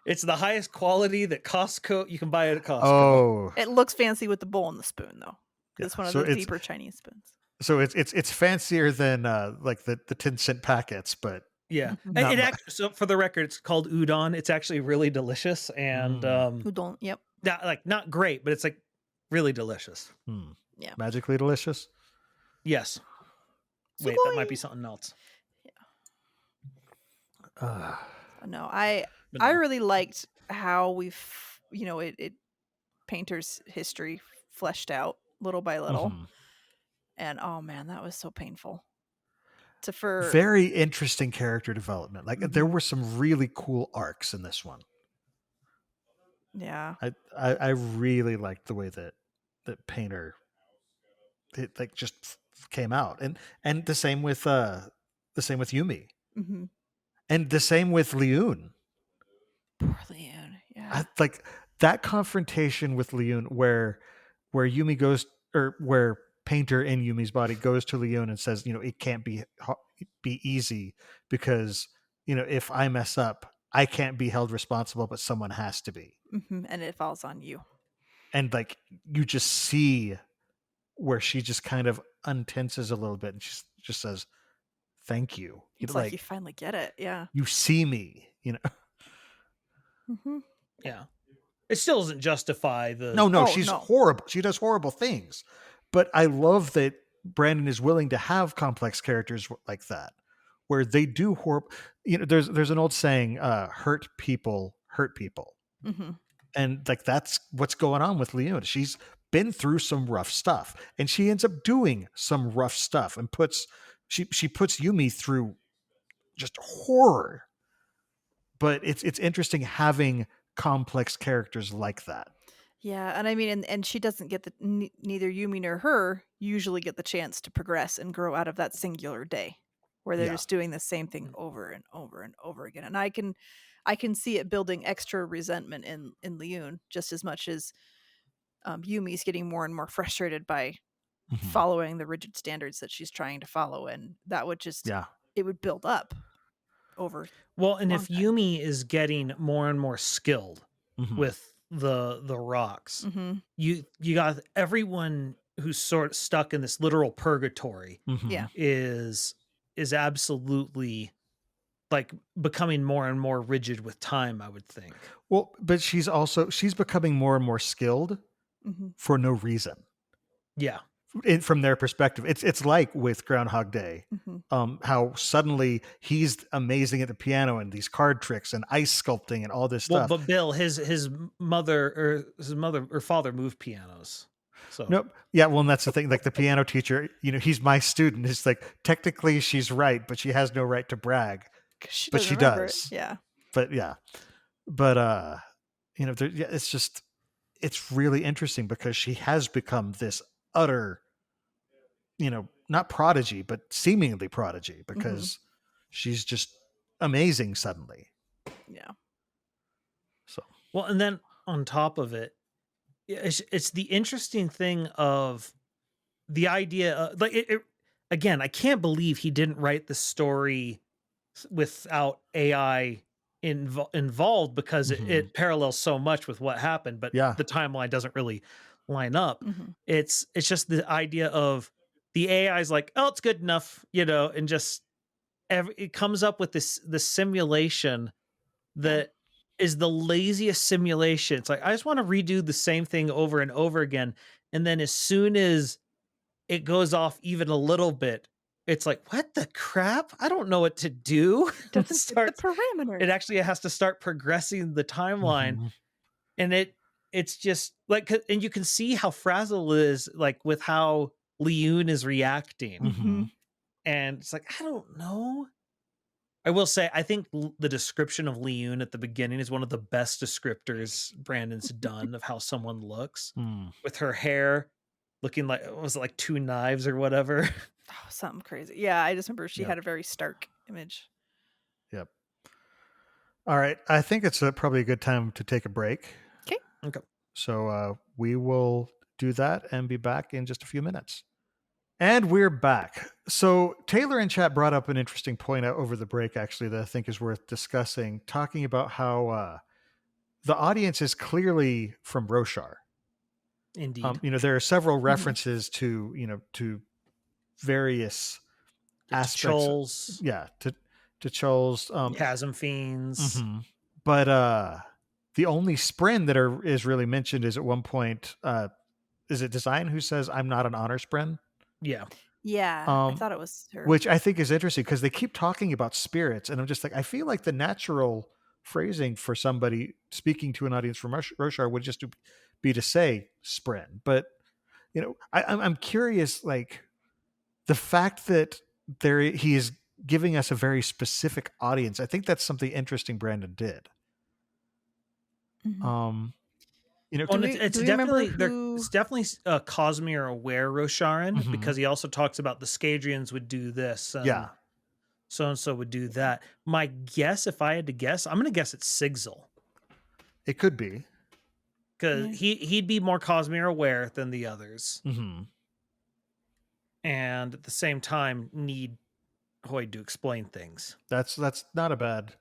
It's the highest quality that Costco you can buy it at Costco. Oh. It looks fancy with the bowl and the spoon, though. Yeah, It's one of so those it's- deeper Chinese spoons. So it's fancier than like the 10-cent packets, but Yeah. Not mu- So for the record, it's called udon. It's actually really delicious and Udon. Yep. not great, but it's like really delicious. Yeah. magically delicious. Yes. Wait, that might be something else. No, I really liked how it Painter's history fleshed out little by little. Mhm. And oh man, that was so painful. For Very interesting character development. Like there Mhm. were some really cool arcs in this one. Yeah. I really liked the way that Painter it like just came out, and the same with Yumi, Mm-hmm. and the same with Leon. Poor Leon. Yeah. Like that confrontation with Leon, where Yumi goes, or where Painter in Yumi's body goes to Leon and says, it can't be easy because if I mess up, I can't be held responsible, but someone has to be. Mm-hmm. And it falls on you. And like you just see where she just kind of untenses a little bit, and she just says, "Thank you." It's like you finally get it. Yeah. You see me, Mm-hmm. Yeah. It still doesn't justify the No, she's horrible. She does horrible things. But I love that Brandon is willing to have complex characters like that, where they do horrible. There's an old saying, hurt people hurt people. Mm-hmm. And like that's what's going on with Leona. She's been through some rough stuff, and she ends up doing some rough stuff, and she puts Yumi through just horror. But it's interesting having complex characters like that. Yeah, and I mean, and she doesn't get neither Yumi nor her usually get the chance to progress and grow out of that singular day, where they're just doing the same thing over and over and over again. And I can see it building extra resentment in Leon, just as much as Yumi's getting more and more frustrated by following the rigid standards that she's trying to follow, and that would just it would build up over. Well, and if Yumi is getting more and more skilled with the rocks, you got everyone who's sort of stuck in this literal purgatory is absolutely like becoming more and more rigid with time, I would think. Well, but she's becoming more and more skilled for no reason. Yeah. From their perspective, it's like with Groundhog Day, how suddenly he's amazing at the piano and these card tricks and ice sculpting and all this stuff. But Bill, his mother or father moved pianos. So Nope. Yeah, well, and that's the thing. Like the piano teacher, he's my student. It's like technically she's right, but she has no right to brag. 'Cause she But doesn't she remember does. it. Yeah. But yeah, but it's really interesting because she has become this utter, not prodigy, but seemingly prodigy because she's just amazing suddenly. Yeah. So well, and then on top of it, it's the interesting thing of the idea, like again, I can't believe he didn't write the story without AI involved because it parallels so much with what happened, but Yeah. the timeline doesn't really line up. Mhm. It's just the idea of the AI is like, oh, it's good enough, and just it comes up with this simulation that is the laziest simulation. It's like, I just want to redo the same thing over and over again. And then as soon as it goes off even a little bit, it's like, what the crap? I don't know what to do. Doesn't fit the parameters. It actually has to start progressing the timeline. And it's just like, and you can see how frazzled it is, like with how Leon is reacting. And it's like, I don't know. I will say, I think the description of Leon at the beginning is one of the best descriptors Brandon's done of how someone looks with her hair looking like, was it like two knives or whatever? Oh, something crazy. Yeah, I just remember she had a very stark image. Yep. All right. I think it's probably a good time to take a break. Okay. So we will do that and be back in just a few minutes. And we're back. So Taylor in chat brought up an interesting point over the break, actually, that I think is worth discussing, talking about how the audience is clearly from Roshar. Indeed. There are several references to various aspects. Chols. Yeah, to Chols. Chasm Fiends. But the only Spren that is really mentioned is at one point, is it Design who says, I'm not an honor Spren? Yeah. Yeah, I thought it was her. Which I think is interesting because they keep talking about spirits. And I'm just like, I feel like the natural phrasing for somebody speaking to an audience from Roshar would just be to say Spren. But, I'm curious, like the fact that he is giving us a very specific audience. I think that's something interesting Brandon did. It's definitely a Cosmere aware Rosharan because he also talks about the Scadrians would do this. And so and so would do that. My guess, if I had to guess, I'm going to guess it's Sigzil. It could be because he'd be more Cosmere aware than the others, and at the same time need Hoyd to explain things. That's not a bad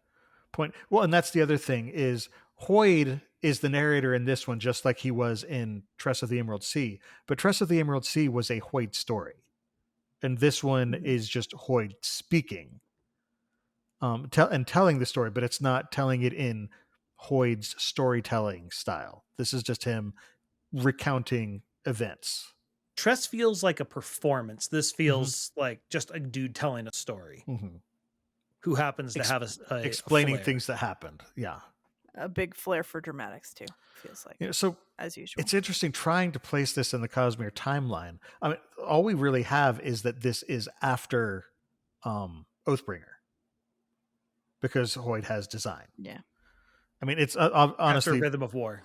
point. Well, and that's the other thing is Hoyd is the narrator in this one, just like he was in Tress of the Emerald Sea. But Tress of the Emerald Sea was a Hoyd story. And this one is just Hoyd speaking and telling the story, but it's not telling it in Hoyd's storytelling style. This is just him recounting events. Tress feels like a performance. This feels like just a dude telling a story who happens to have explaining a things that happened. Yeah. A big flair for dramatics too, feels like. So as usual, it's interesting trying to place this in the Cosmere timeline. I mean, all we really have is that this is after Oathbringer, because Hoyd has Design. Yeah. I mean, it's honestly after Rhythm of War.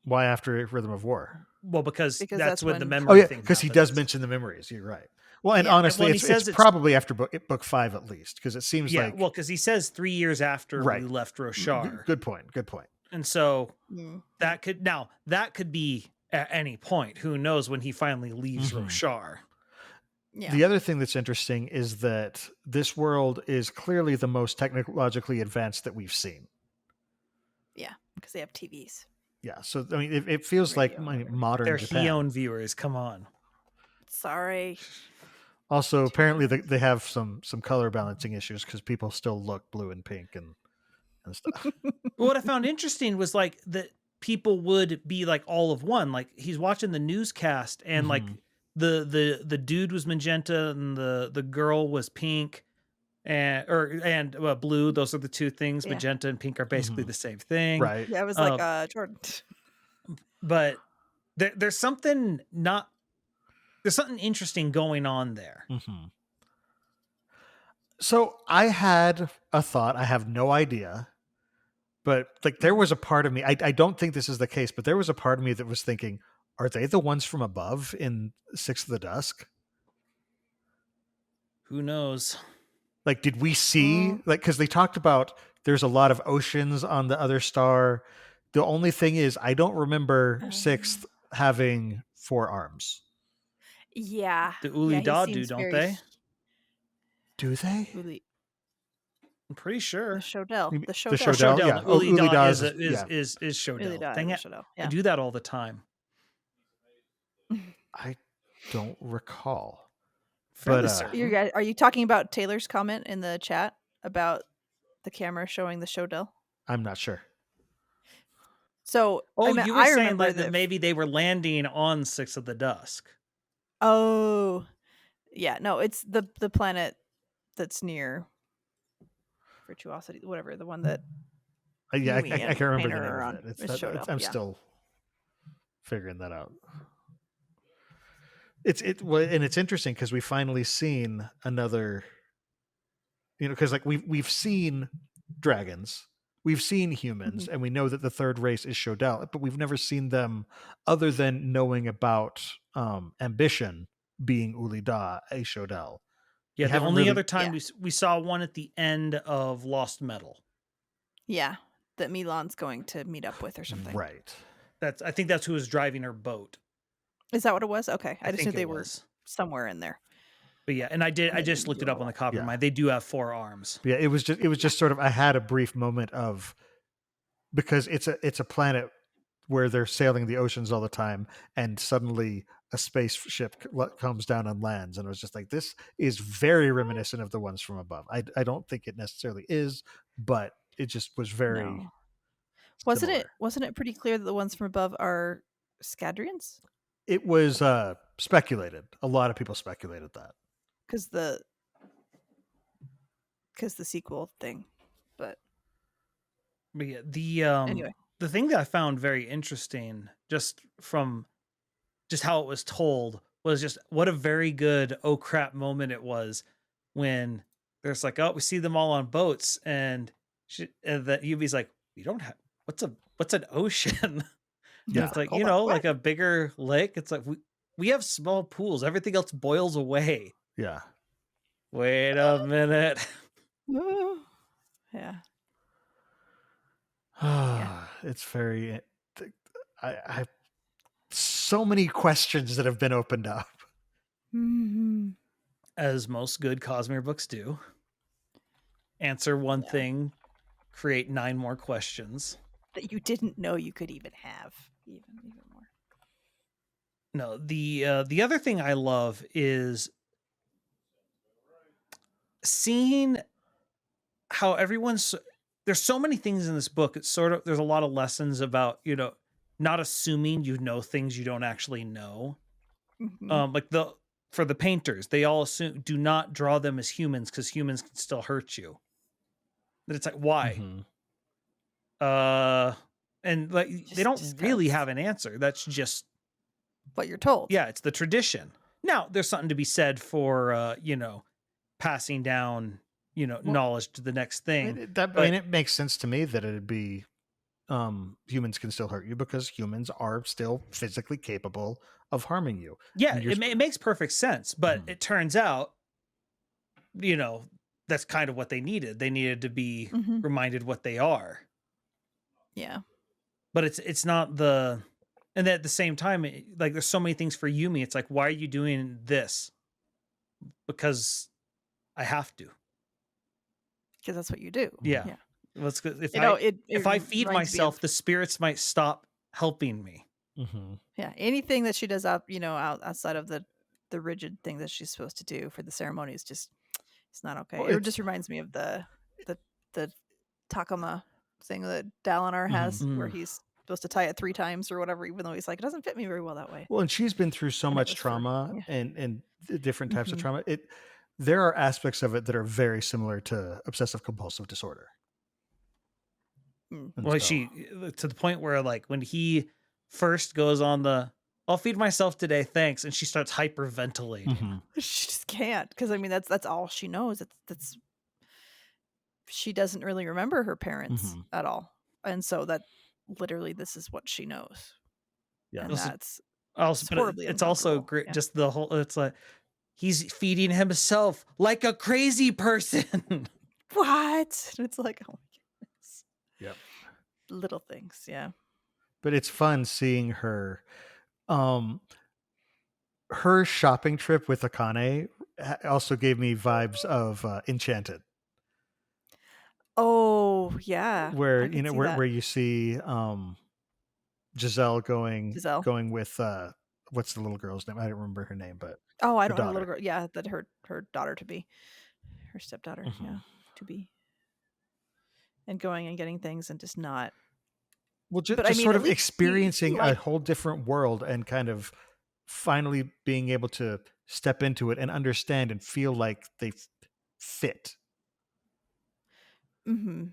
Why after Rhythm of War? Well, because that's when the memory. Oh yeah, thing because he does mention the memories. You're right. Well, and honestly, it's probably after book 5 at least, because it seems like because he says 3 years after we left Roshar. Good point. And so that could be at any point. Who knows when he finally leaves Roshar? Yeah. The other thing that's interesting is that this world is clearly the most technologically advanced that we've seen. Yeah, because they have TVs. Yeah, so I mean, it feels like modern They're Japan. He-own viewers. Come on. Sorry. Also, apparently they have some color balancing issues because people still look blue and pink and stuff. What I found interesting was like that people would be like all of one. Like he's watching the newscast and like the dude was magenta and the girl was pink and blue. Those are the two things. Magenta and pink are basically the same thing. Right. Yeah, it was like Jordan. But there's something interesting going on there. Mm-hmm. So I had a thought. I have no idea, but like there was a part of me. I don't think this is the case, but there was a part of me that was thinking, are they the ones from above in Six of the Dusk? Who knows? Like, did we see like because they talked about there's a lot of oceans on the other star. The only thing is, I don't remember Sixth having 4 arms. Yeah. The Uli he Da do, seems don't very they? Do they? Uli- I'm pretty The sure. Shodell. The The Shodell. Shodell? Shodell. Yeah. The Oh, Uli Da Da is yeah. Shodell. Uli Da Dang is it. a Shodell. I Yeah. do that all the time. I don't recall. Fairly But certain. Are you talking about Taylor's comment in the chat about the camera showing the Shodell? I'm not sure. So You were I saying remember that maybe they were landing on Six of the Dusk. Oh, yeah. No, it's the planet that's near Virtuosity, whatever, the one that Yeah, Yumi I and can't remember the Painter name are of on. it. It's It's Shodell. I'm yeah. still figuring that out. And it's interesting because we finally seen another, because like we've seen dragons, we've seen humans, and we know that the third race is Shodell, but we've never seen them other than knowing about ambition being Ulida, a Shodell. Yeah, the only other time we saw one at the end of Lost Metal. Yeah, that Milan's going to meet up with or something. Right. I think that's who was driving her boat. Is that what it was? Okay, I just knew they was. were somewhere in there. But yeah, and I just looked it up on the Coppermind. Yeah. They do have 4 arms. Yeah, it was just sort of, I had a brief moment of, because it's a planet where they're sailing the oceans all the time, and suddenly a spaceship comes down and lands, and I was just like, this is very reminiscent of the ones from above. I don't think it necessarily is, but it just was very. No. Similar. Wasn't it pretty clear that the ones from above are Scadrians? It was speculated. A lot of people speculated that because the sequel thing, but yeah, the anyway, the thing that I found very interesting, just from just how it was told, was just what a very good oh crap moment it was when there's like, oh, we see them all on boats, and that Yumi's like, we don't have what's an ocean? Yeah, it's like, like a bigger lake. It's like we have small pools. Everything else boils away. Yeah. Wait a minute. Yeah. It's very. I so many questions that have been opened up. Mm-hmm. As most good Cosmere books do. Answer one thing, create 9 more questions that you didn't know you could even have. Even more. No, the other thing I love is seeing how there's so many things in this book. It's sort of, there's a lot of lessons about, not assuming you know things you don't actually know. Mm-hmm. Like for the painters, they all assume, do not draw them as humans because humans can still hurt you. But it's like, why? Mm-hmm. And like they don't really have an answer. That's just what you're told. Yeah, it's the tradition. Now, there's something to be said for passing down, knowledge to the next thing. It makes sense to me that it'd be humans can still hurt you because humans are still physically capable of harming you. Yeah, it makes perfect sense, but it turns out, that's kind of what they needed. They needed to be reminded what they are. Yeah. But it's not and at the same time, like there's so many things for Yumi. It's like, why are you doing this? Because I have to. Because that's what you do. Yeah. Let's go. If I feed myself, the spirits might stop helping me. Mm-hmm. Yeah. Anything that she does outside of the rigid thing that she's supposed to do for the ceremony is just, it's not okay. Well, it just reminds me of the Takama thing that Dalinar has, where he's supposed to tie it 3 times or whatever, even though he's like, it doesn't fit me very well that way. Well, and she's been through so much trauma and different types of trauma. There are aspects of it that are very similar to obsessive compulsive disorder. Well, she, to the point where like when he first goes on the I'll feed myself today, thanks. And she starts hyperventilating. Mm-hmm. She just can't, because I mean that's all she knows. That's she doesn't really remember her parents at all, and so that literally this is what she knows, Yeah. and Also- that's Also, it's but horribly it's also uncomfortable. great. Yeah. Just the whole, it's like, he's feeding himself like a crazy person. What? And it's like, oh my goodness. Yep. Little things, yeah. But it's fun seeing her. Her shopping trip with Akane also gave me vibes of Enchanted, Oh yeah, where I could see where that. you see Giselle going Giselle. with what's the little girl's name? I don't remember her name, but Oh, I her don't know the little daughter. girl. Yeah, that her daughter to be, her stepdaughter. Mhm. Yeah, to be, and going and getting things and just not. Well, But just I mean, sort at of least she experiencing a like. whole different world and kind of finally being able to step into it and understand and feel like they fit Mm-hmm.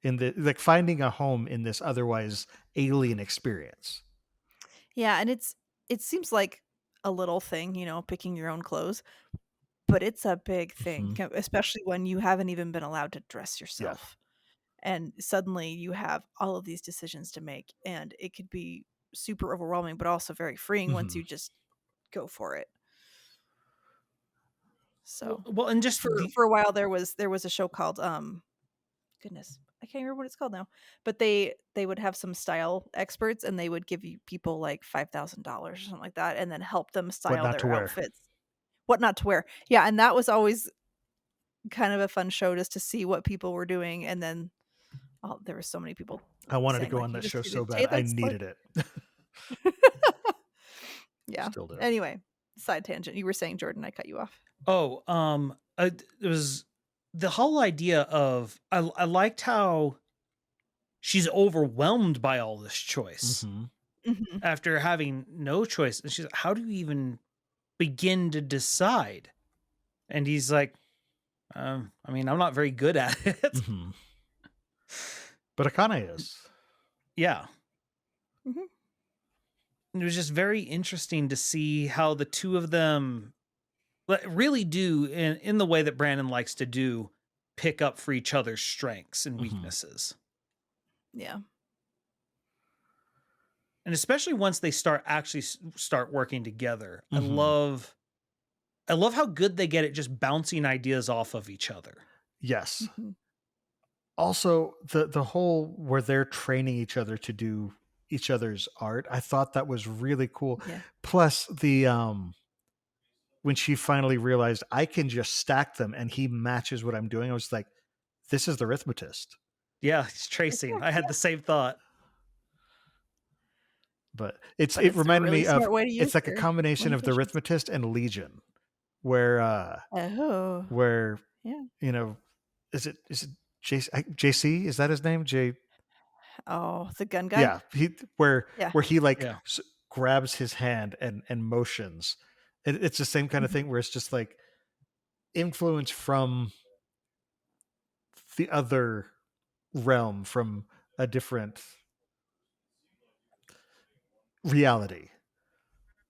in the, like, finding a home in this otherwise alien experience. Yeah, and it seems like a little thing, picking your own clothes, but it's a big thing, Mhm. especially when you haven't even been allowed to dress Yes. yourself. And suddenly you have all of these decisions to make, and it could be super overwhelming, but also very freeing once Mhm. you just go for it. So Well, and just for a while there was a show called goodness, I can't remember what it's called now, but they would have some style experts, and they would give you people like $5,000 or something like that, and then help them What style not to their wear. outfits, what not to wear. Yeah, and that was always kind of a fun show, just to see what people were doing, and then there were so many people I wanted to saying go like, on you that just show need so to bad. take I that needed it. Yeah. Still do. Anyway, side tangent. You were saying, Jordan, I cut you off. it was the whole idea of, I liked how she's overwhelmed by all this choice Mhm. Mhm. after having no choice. And she's like, how do you even begin to decide? And he's like, I mean, I'm not very good at it. Mhm. But Akane is. Yeah. Mhm. And it was just very interesting to see how the two of them really do, in the way that Brandon likes to do, pick up for each other's strengths and Mhm. weaknesses. Yeah. And especially once they start working together. Mhm. I love how good they get at just bouncing ideas off of each other. Yes. Mhm. Also, the whole where they're training each other to do each other's art, I thought that was really cool. Yeah. Plus the when she finally realized I can just stack them and he matches what I'm doing, I was like, this is the arithmetist. Yeah, it's tracing. I had the same thought. But But it it's a reminded really me of, smart way to use it's like a their combination of the limitations. arithmetist and Legion, where Oh. Yeah. is it JC? Is that his name? Oh, the gun guy? Yeah, where Yeah. he like Yeah. grabs his hand and motions. It's the same kind of Mhm. thing where it's just like influence from the other realm, from a different reality.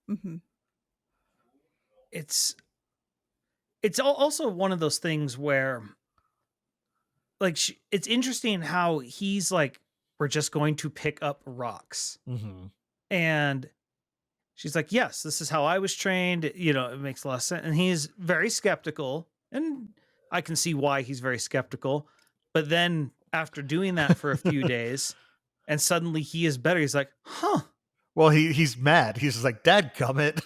Mhm. It's also one of those things where, like, it's interesting how he's like, we're just going to pick up rocks. Mm-hmm. And she's like, yes, this is how I was trained. It makes a lot of sense. And he's very skeptical. And I can see why he's very skeptical. But then after doing that for a few days, and suddenly he is better, he's like, huh. Well, he's mad. He's just like, dadgummit.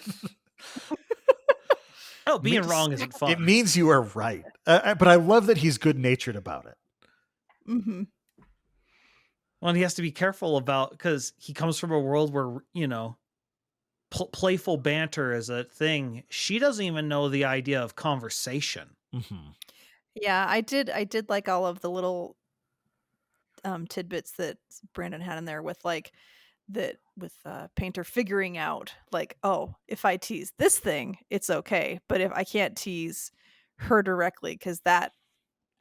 Oh, being wrong isn't fun. It means you are right. But I love that he's good natured about it. Mhm. Well, and he has to be careful because he comes from a world where, playful banter is a thing. She doesn't even know the idea of conversation. Mm-hmm. Yeah, I did like all of the little tidbits that Brandon had in there with like with Painter figuring out like, oh, if I tease this thing, it's okay, but if I can't tease her directly, because that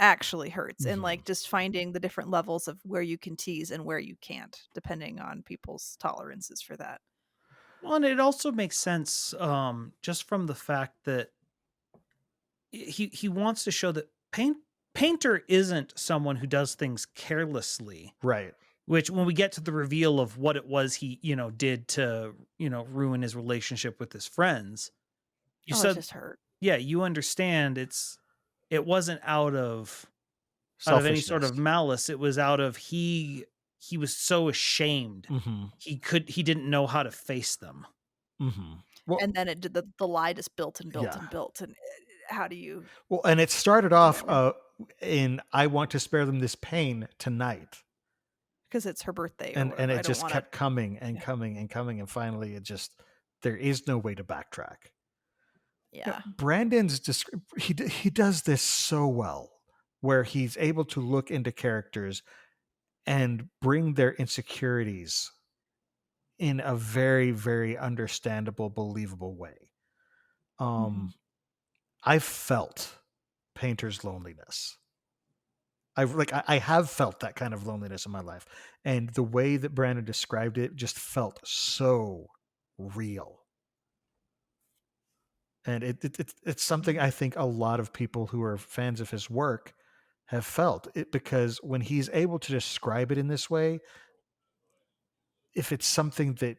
actually hurts, and Mhm. like just finding the different levels of where you can tease and where you can't, depending on people's tolerances for that. Well, and it also makes sense, just from the fact that he wants to show that Painter isn't someone who does things carelessly. Right. Which, when we get to the reveal of what it was he, did to, ruin his relationship with his friends, you It said, just hurt. yeah, you understand it wasn't out of any sort of Selfishness. malice. It was out of he was so ashamed. Mm-hmm. He didn't know how to face them. Mm-hmm. Well, And then it did the lie just built and built Yeah. and built. And how do you? well, and it started off in I want to spare them this pain tonight. Because it's her birthday. Or And whatever. I it don't just wanna- kept coming and coming and coming, and finally there is no way to backtrack. Yeah. Brandon's he does this so well, where he's able to look into characters and bring their insecurities in a very, very understandable, believable way. I felt Painter's loneliness. I have felt that kind of loneliness in my life, and the way that Brandon described it just felt so real. And it's something I think a lot of people who are fans of his work have felt it, because when he's able to describe it in this way, if it's something that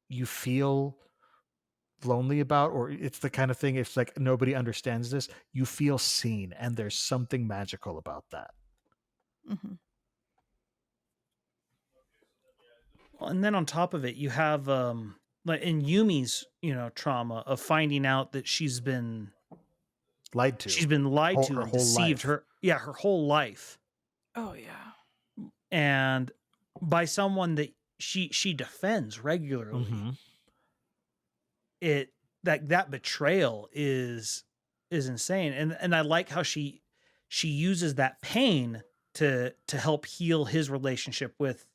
you feel lonely about, or it's the kind of thing, it's like nobody understands this, you feel seen, and there's something magical about that. Mm-hmm. And then on top of it, you have like in Yumi's, trauma of finding out that she's been lied to her and whole deceived life. her whole life. Oh yeah. And by someone that she defends regularly. Mm-hmm. That betrayal is insane. And I like how she uses that pain to help heal his relationship with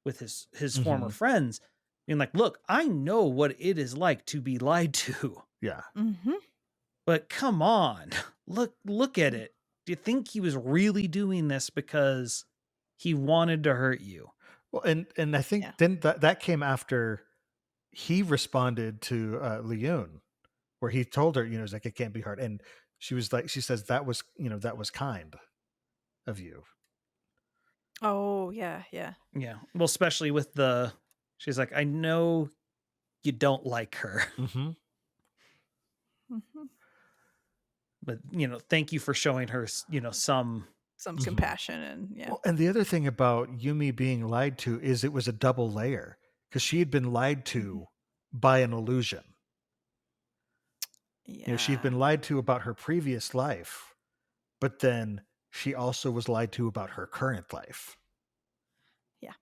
his former friends. Being like, look, I know what it is like to be lied to. Yeah. Mm-hmm. But come on, look at it. Do you think he was really doing this because he wanted to hurt you? Well, and I think then that came after he responded to Leone, where he told her, it's like, it can't be hard. And she says, that was kind of you. Oh yeah. Yeah. Well, especially with she's like, I know you don't like her. Mm-hmm. Mm-hmm. But, thank you for showing her, some compassion. And Well, and the other thing about Yumi being lied to is it was a double layer, because she had been lied to by an illusion. Yeah. She'd been lied to about her previous life, but then she also was lied to about her current life. Yeah.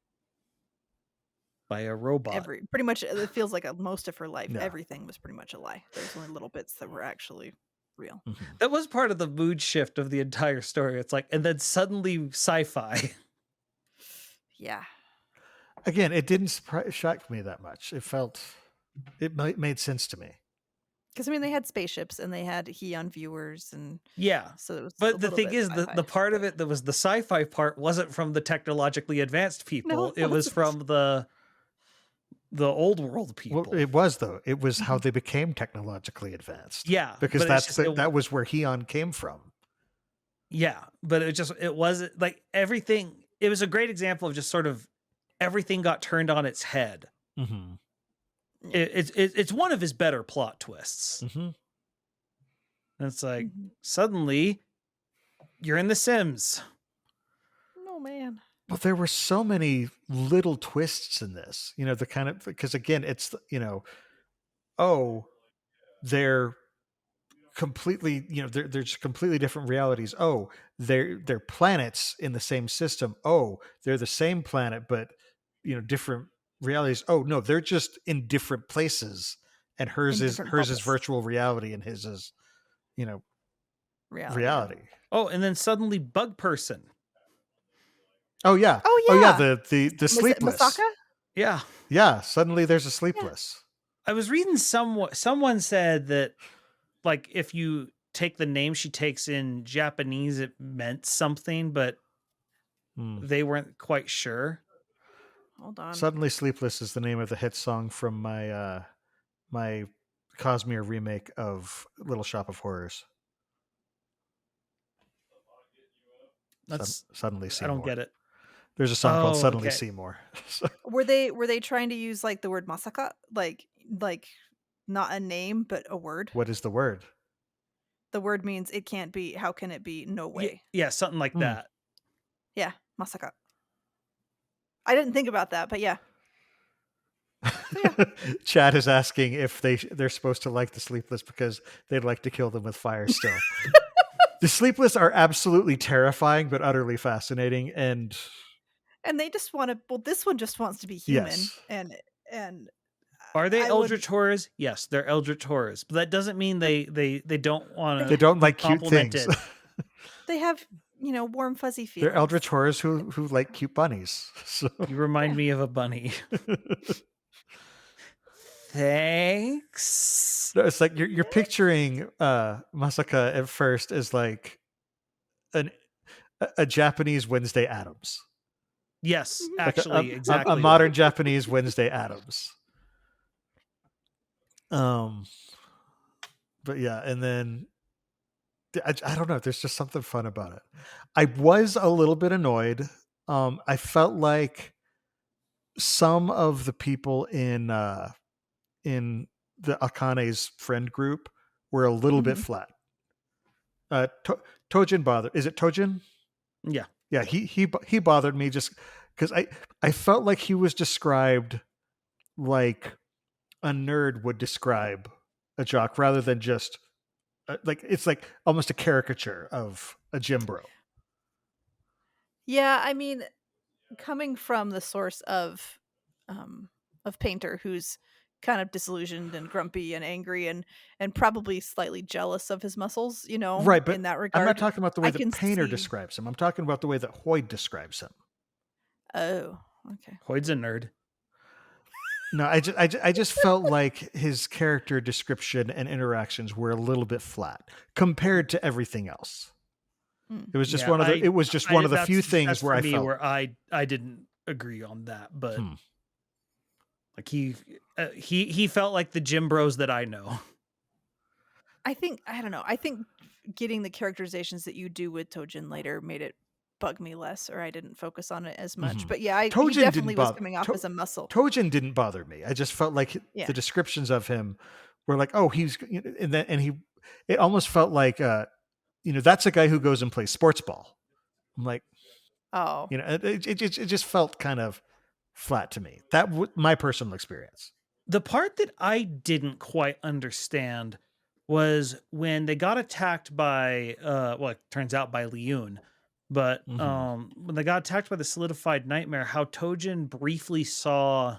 By a robot. Pretty much, it feels like most of her life, Yeah. everything was pretty much a lie. There's only little bits that were actually real. Mm-hmm. That was part of the mood shift of the entire story. It's like, and then suddenly sci-fi. Yeah. Again, it didn't shock me that much. It made sense to me. Because they had spaceships and they had Heon viewers, and yeah. So it was but the thing is, the part of it that was the sci-fi part wasn't from the technologically advanced people. No, it was from the old world people. Well, it was, though. It was how they became technologically advanced. Yeah, because that was where Heon came from. Yeah, but it wasn't like everything. It was a great example of just sort of everything got turned on its head. Mm-hmm. It's one of his better plot twists. Mm-hmm. And it's like, suddenly you're in The Sims. Oh man. Well, there were so many little twists in this, the kind of, because again, it's, they're completely, there's completely different realities. Oh, they're planets in the same system. Oh, they're the same planet, but, different realities. Oh no, they're just in different places, and hers is virtual reality, and his is, reality. Oh, and then suddenly Bug Person. Oh yeah. The sleepless. Masaka? Yeah. Yeah. Suddenly there's a sleepless. I was reading someone said that, like, if you take the name she takes in Japanese, it meant something, but they weren't quite sure. Hold on. Suddenly Sleepless is the name of the hit song from my my Cosmere remake of Little Shop of Horrors. That's Suddenly I Seymour. don't get it. There's a song called Oh, Suddenly okay. Seymour. Were they trying to use like the word masaka, like not a name but a word? What is the word? The word means it can't be. How can it be? No way. Yeah, something like that. Yeah, masaka. I didn't think about that, but yeah. Chad is asking if they're supposed to like the Sleepless because they'd like to kill them with fire still. The Sleepless are absolutely terrifying but utterly fascinating, and they just want to. Well, this one just wants to be human, yes. and Are they I eldritch horrors? Yes, they're eldritch horrors, but that doesn't mean they don't want to. They don't like cute things. They have warm fuzzy feelings. They're eldritch horrors who like cute bunnies. So. You remind me of a bunny. Thanks. No, it's like you're picturing Masaka at first as like a Japanese Wednesday Addams. Yes, Mhm. actually, exactly. A modern Japanese Wednesday Addams. But yeah, and then I don't know. There's just something fun about it. I was a little bit annoyed. I felt like some of the people in the Akane's friend group were a little bit flat. Tojin bothered. Is it Tojin? Yeah. Yeah, he bothered me just because I felt like he was described like a nerd would describe a jock rather than just like it's like almost a caricature of a gym bro. Yeah, I mean, coming from the source of Painter, who's kind of disillusioned and grumpy and angry and probably slightly jealous of his muscles, Right, but in that regard. I'm not talking about the way I that can Painter see- describes him. I'm talking about the way that Hoyd describes him. Oh, okay. Hoyd's a nerd. No, I just felt like his character description and interactions were a little bit flat compared to everything else. It was just one of the few things where I felt where I didn't agree on that, but like he felt like the gym bros that I know. I don't know. I think getting the characterizations that you do with Tojin later made it bug me less, or I didn't focus on it as much. But yeah, he definitely was coming off as a muscle. Tojin didn't bother me. I just felt like the descriptions of him were like, oh, he's it almost felt like that's a guy who goes and plays sports ball. I'm like, oh, it just felt kind of flat to me. That my personal experience. The part that I didn't quite understand was when they got attacked by it turns out by Leon, but when they got attacked by the solidified nightmare, how Tojin briefly saw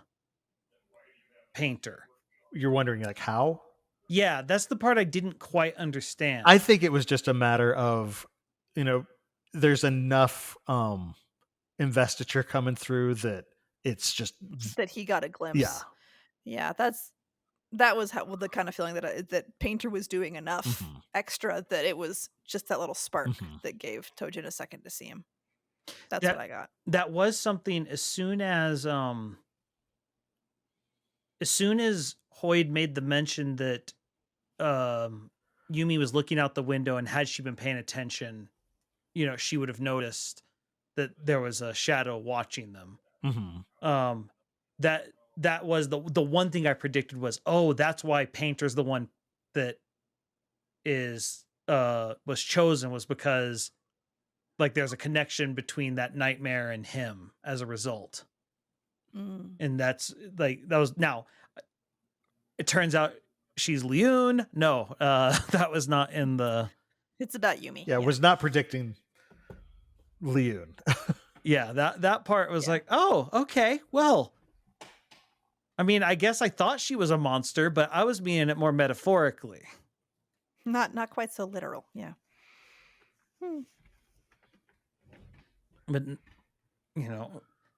Painter. You're wondering like how? Yeah, that's the part I didn't quite understand. I think it was just a matter of, there's enough investiture coming through that it's just that he got a glimpse. Yeah, that was the kind of feeling that Painter was doing enough extra that it was just that little spark that gave Tojin a second to see him. That's what I got. That was something as soon as Hoyd made the mention that Yumi was looking out the window, and had she been paying attention, she would have noticed that there was a shadow watching them. That was the one thing I predicted was, oh, that's why Painter's the one that is was chosen, was because like there's a connection between that nightmare and him as a result. And that's like that was now it turns out she's Leon. No, that was not in the. It's about Yumi. Yeah, was not predicting Leon. Yeah, that part was like, oh, okay, well. I mean, I guess I thought she was a monster, but I was meaning it more metaphorically. Not quite so literal, yeah. But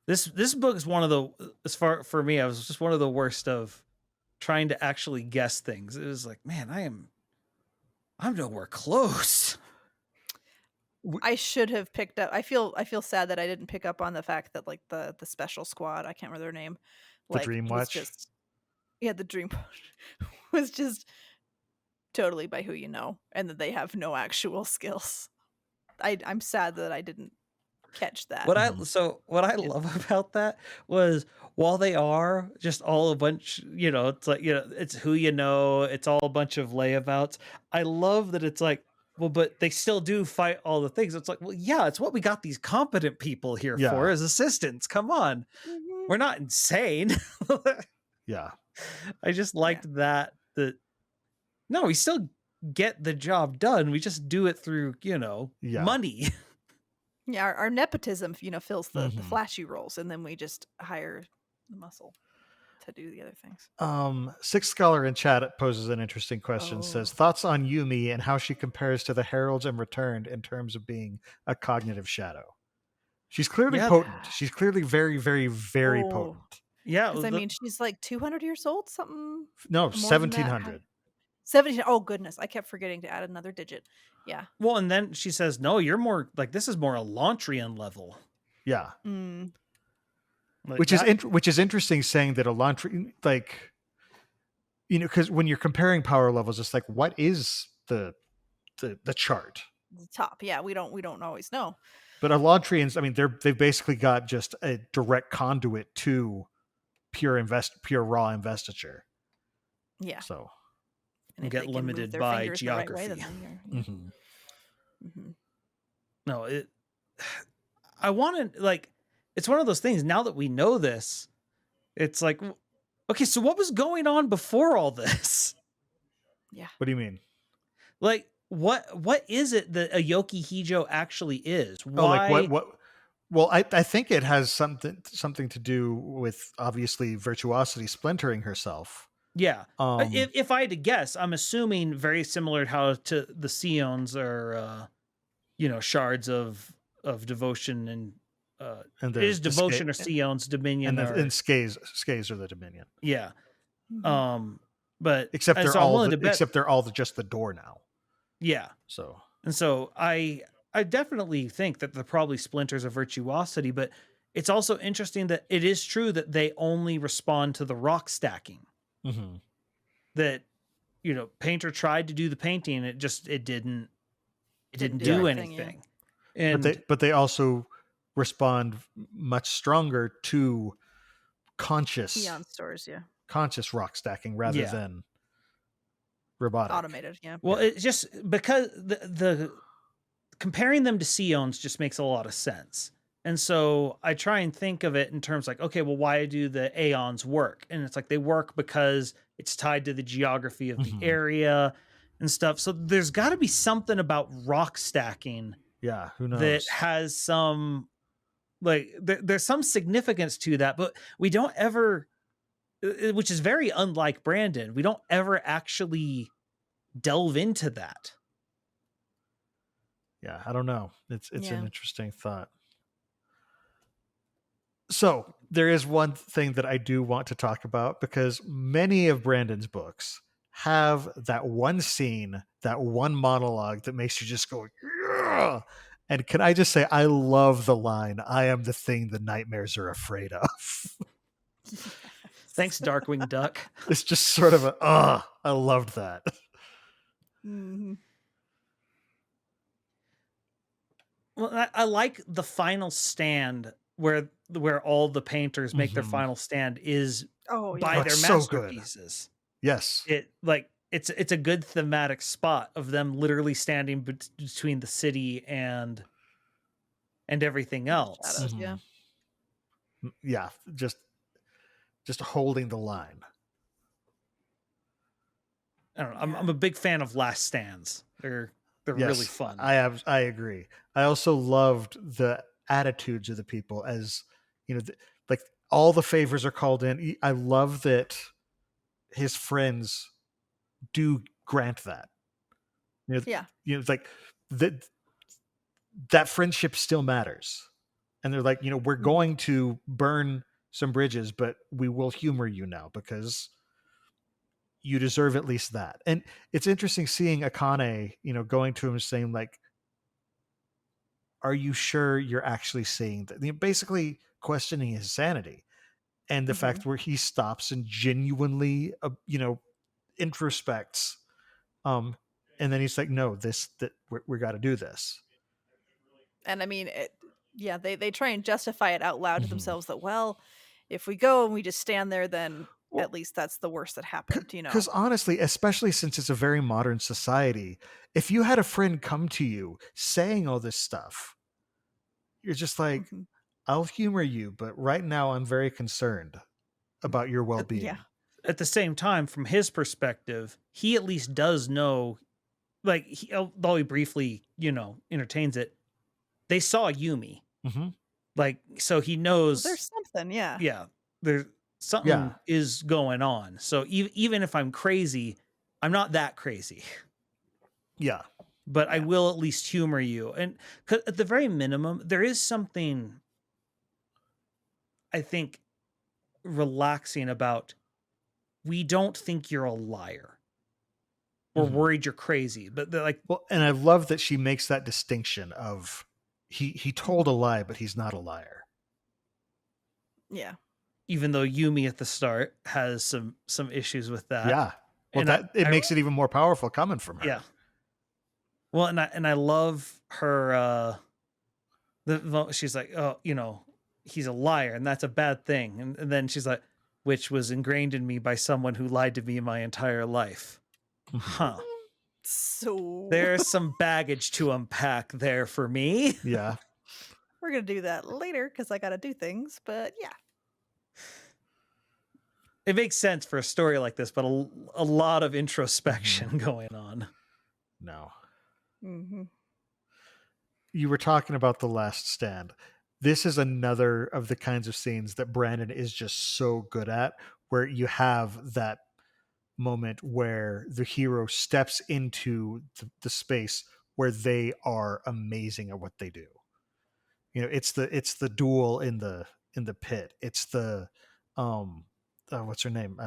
this book is one of the, as far for me, I was just one of the worst of trying to actually guess things. It was like, man, I'm nowhere close. I should have picked up. I feel sad that I didn't pick up on the fact that like the special squad, I can't remember their name. The Dream Watch. Yeah, the dream was just totally by who you know, and that they have no actual skills. I'm sad that I didn't catch that. What I love about that was, while they are just all a bunch, it's like, it's who you know, it's all a bunch of layabouts. I love that it's like, well, but they still do fight all the things. It's like, well, yeah, it's what we got these competent people here for, as assistants. Come on, we're not insane. Yeah. I just liked that no, we still get the job done. We just do it through, money. Yeah, our nepotism, fills the flashy roles, and then we just hire the muscle to do the other things. SICS Scholar in chat poses an interesting question. Says, thoughts on Yumi and how she compares to the Heralds and Returned in terms of being a cognitive shadow. She's clearly potent. She's clearly very, very, very potent. Yeah, because she's like 200 years old, something. No, 1700. 17. Oh goodness, I kept forgetting to add another digit. Yeah. Well, and then she says, "No, you're more like, this is more a Elantrian level." Yeah. Like which is interesting, saying that Elantrian, like, because when you're comparing power levels, it's like, what is the chart? The top. Yeah, we don't always know. But Elantrians, I mean, they've basically got just a direct conduit to pure raw investiture. Yeah. So and get limited by geography. Right No, I want to, like, it's one of those things. Now that we know this, it's like, okay, so what was going on before all this? Yeah. What do you mean? Like, what is it that a Yoki Hijo actually is? Why? Oh, like what? Well, I think it has something to do with, obviously, Virtuosity splintering herself. Yeah. If I had to guess, I'm assuming very similar to the Scions are, shards of devotion, and is devotion or Scions Dominion, and Skays are the Dominion. Yeah. But except they're all just the door now. Yeah. So I definitely think that they're probably splinters of Virtuosity, but it's also interesting that it is true that they only respond to the rock stacking. Mm-hmm. That, Painter tried to do the painting, it didn't do anything. Yeah. And but they also respond much stronger to conscious Eon stores, conscious rock stacking rather than robotic, automated. Yeah. Well, it's just because the comparing them to Scions just makes a lot of sense. And so I try and think of it in terms like, okay, well, why do the Aeons work? And it's like, they work because it's tied to the geography of the area and stuff. So there's got to be something about rock stacking. Yeah, who knows? That has some, like, there's some significance to that, but we don't ever, which is very unlike Brandon, we don't ever actually delve into that. Yeah, I don't know. It's an interesting thought. So there is one thing that I do want to talk about, because many of Brandon's books have that one scene, that one monologue that makes you just go, yeah! And can I just say, I love the line, "I am the thing the nightmares are afraid of." Thanks, Darkwing Duck. It's just sort of I loved that. Mm-hmm. Well, I like the final stand where all the painters make their final stand is by their masterpieces. Yes. It's a good thematic spot of them literally standing between the city and everything else. Shadows, yeah, just holding the line. I don't know. I'm a big fan of last stands. They're really fun. I agree. I also loved the attitudes of the people, as like all the favors are called in. I love that his friends do grant that. It's like that friendship still matters, and they're like, we're going to burn some bridges, but we will humor you now because you deserve at least that. And it's interesting seeing Akane, going to him and saying, like, are you sure you're actually seeing that? Basically questioning his sanity. and the fact where he stops and genuinely, introspects, and then he's like, no, we got to do this. And I mean, they try and justify it out loud to Mhm. themselves that, well, if we go and we just stand there, then Well, at least that's the worst that happened, Because honestly, especially since it's a very modern society, if you had a friend come to you saying all this stuff, you're just like, Mhm. I'll humor you, but right now I'm very concerned about your well-being. Yeah. At the same time, from his perspective, he at least does know, like, although he briefly, entertains it, they saw Yumi. Mm-hmm. Like, so he knows. There's something, yeah. Yeah, there's something is going on. So even if I'm crazy, I'm not that crazy. Yeah. But I will at least humor you. And 'cause at the very minimum, there is something, I think, relaxing about, we don't think you're a liar. We're worried you're crazy. But they're like, well, and I love that she makes that distinction of he told a lie, but he's not a liar. Yeah. even though Yumi at the start has some issues with that. Yeah. Well, And it makes it even more powerful coming from her. Yeah. Well, and I love her. She's like, oh, he's a liar, and that's a bad thing. And then she's like, which was ingrained in me by someone who lied to me my entire life. Huh. So There's some baggage to unpack there for me. Yeah. We're going to do that later because I got to do things. But yeah. It makes sense for a story like this, but a lot of introspection going on. No. Mm-hmm. You were talking about The Last Stand. This is another of the kinds of scenes that Brandon is just so good at, where you have that moment where the hero steps into the space where they are amazing at what they do. It's the duel in the pit. It's the what's her name?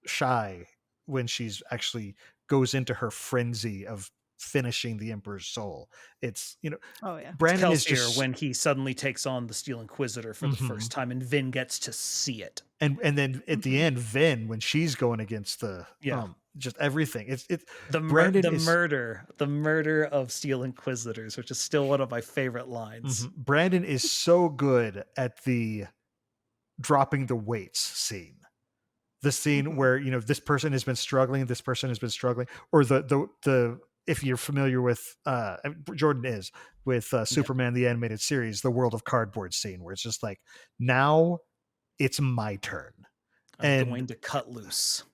Shy, when she's actually goes into her frenzy of finishing the Emperor's soul. It's Oh yeah. Brandon is Kelsier just when he suddenly takes on the Steel Inquisitor for the first time, and Vin gets to see it. And then at the end, Vin, when she's going against the just everything. It's the murder of Steel Inquisitors, which is still one of my favorite lines. Brandon is so good at the dropping the weights scene. The scene where this person has been struggling, or the if you're familiar with Jordan is with Superman the animated series, the World of Cardboard scene, where it's just like, now it's my turn. I'm going to cut loose.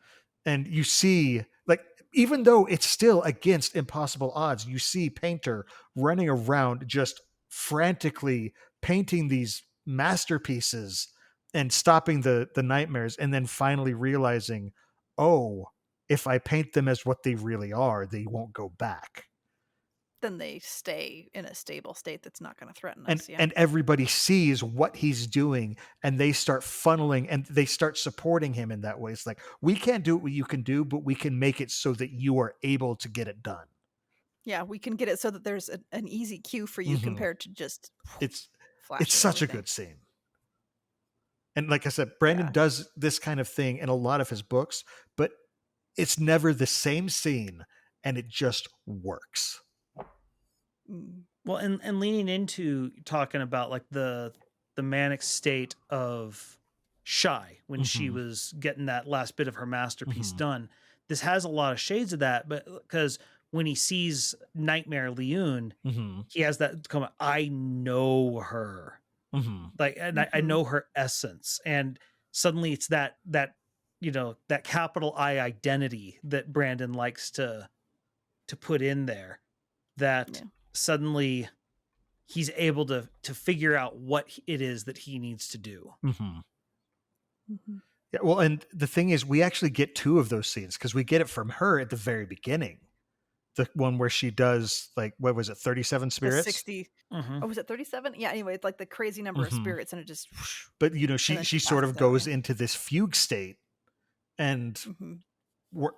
And you see, like, even though it's still against impossible odds, you see Painter running around just frantically painting these masterpieces and stopping the nightmares, and then finally realizing, oh, if I paint them as what they really are, they won't go back. Then they stay in a stable state that's not going to threaten us. And everybody sees what he's doing, and they start funneling and they start supporting him in that way. It's like, we can't do what you can do, but we can make it so that you are able to get it done. Yeah, we can get it so that there's an easy cue for you compared to just it's such a good scene. And like I said, Brandon does this kind of thing in a lot of his books, but it's never the same scene, and it just works. Well, and leaning into talking about like the manic state of Shy when she was getting that last bit of her masterpiece done, this has a lot of shades of that, but because when he sees Nightmare Leune, he has that comment, I know her. Like, and I know her essence, and suddenly it's that that capital I identity that Brandon likes to put in there, that suddenly he's able to figure out what it is that he needs to do. Yeah, well, and the thing is, we actually get two of those scenes, because we get it from her at the very beginning. The one where she does, like, what was it, 37 spirits? 60. Oh, was it 37? Yeah, anyway, it's like the crazy number of spirits, and it just... But, she sort of goes into this fugue state and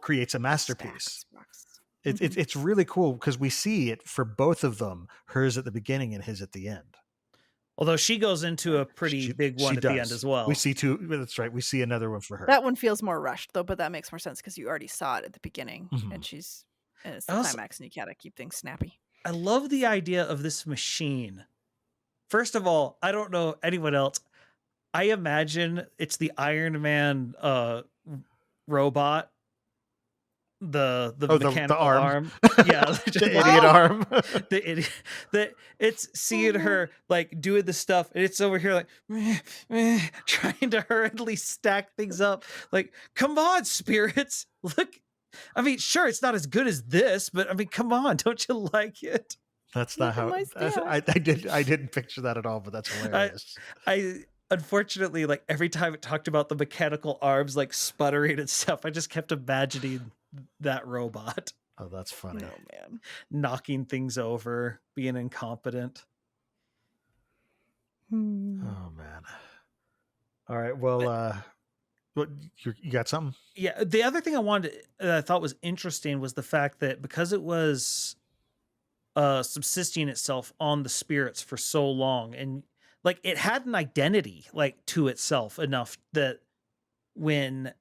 creates a masterpiece. It's really cool, because we see it for both of them, hers at the beginning and his at the end. Although she goes into a pretty big one She at the end does. as well. We see two. That's right. We see another one for her. That one feels more rushed though, but that makes more sense because you already saw it at the beginning, Mhm. and it's the Also- climax, and you gotta keep things snappy. I love the idea of this machine. First of all, I don't know anyone else. I imagine it's the Iron Man robot. The mechanical arm. Yeah. The idiot arm. The idiot that it's seeing her like doing the stuff, and it's over here like trying to hurriedly stack things up. Like, come on, spirits. Look, I mean, sure, it's not as good as this, but I mean, come on, don't you like it? That's not how My I didn't picture that at all, but that's hilarious. I unfortunately, like every time it talked about the mechanical arms like sputtering and stuff, I just kept imagining that robot Oh, that's funny. No man. knocking things over, being incompetent. Oh man. All right. Well, what you got something? Yeah, the other thing I thought was interesting was the fact that because it was subsisting itself on the spirits for so long, and like it had an identity like to itself enough that when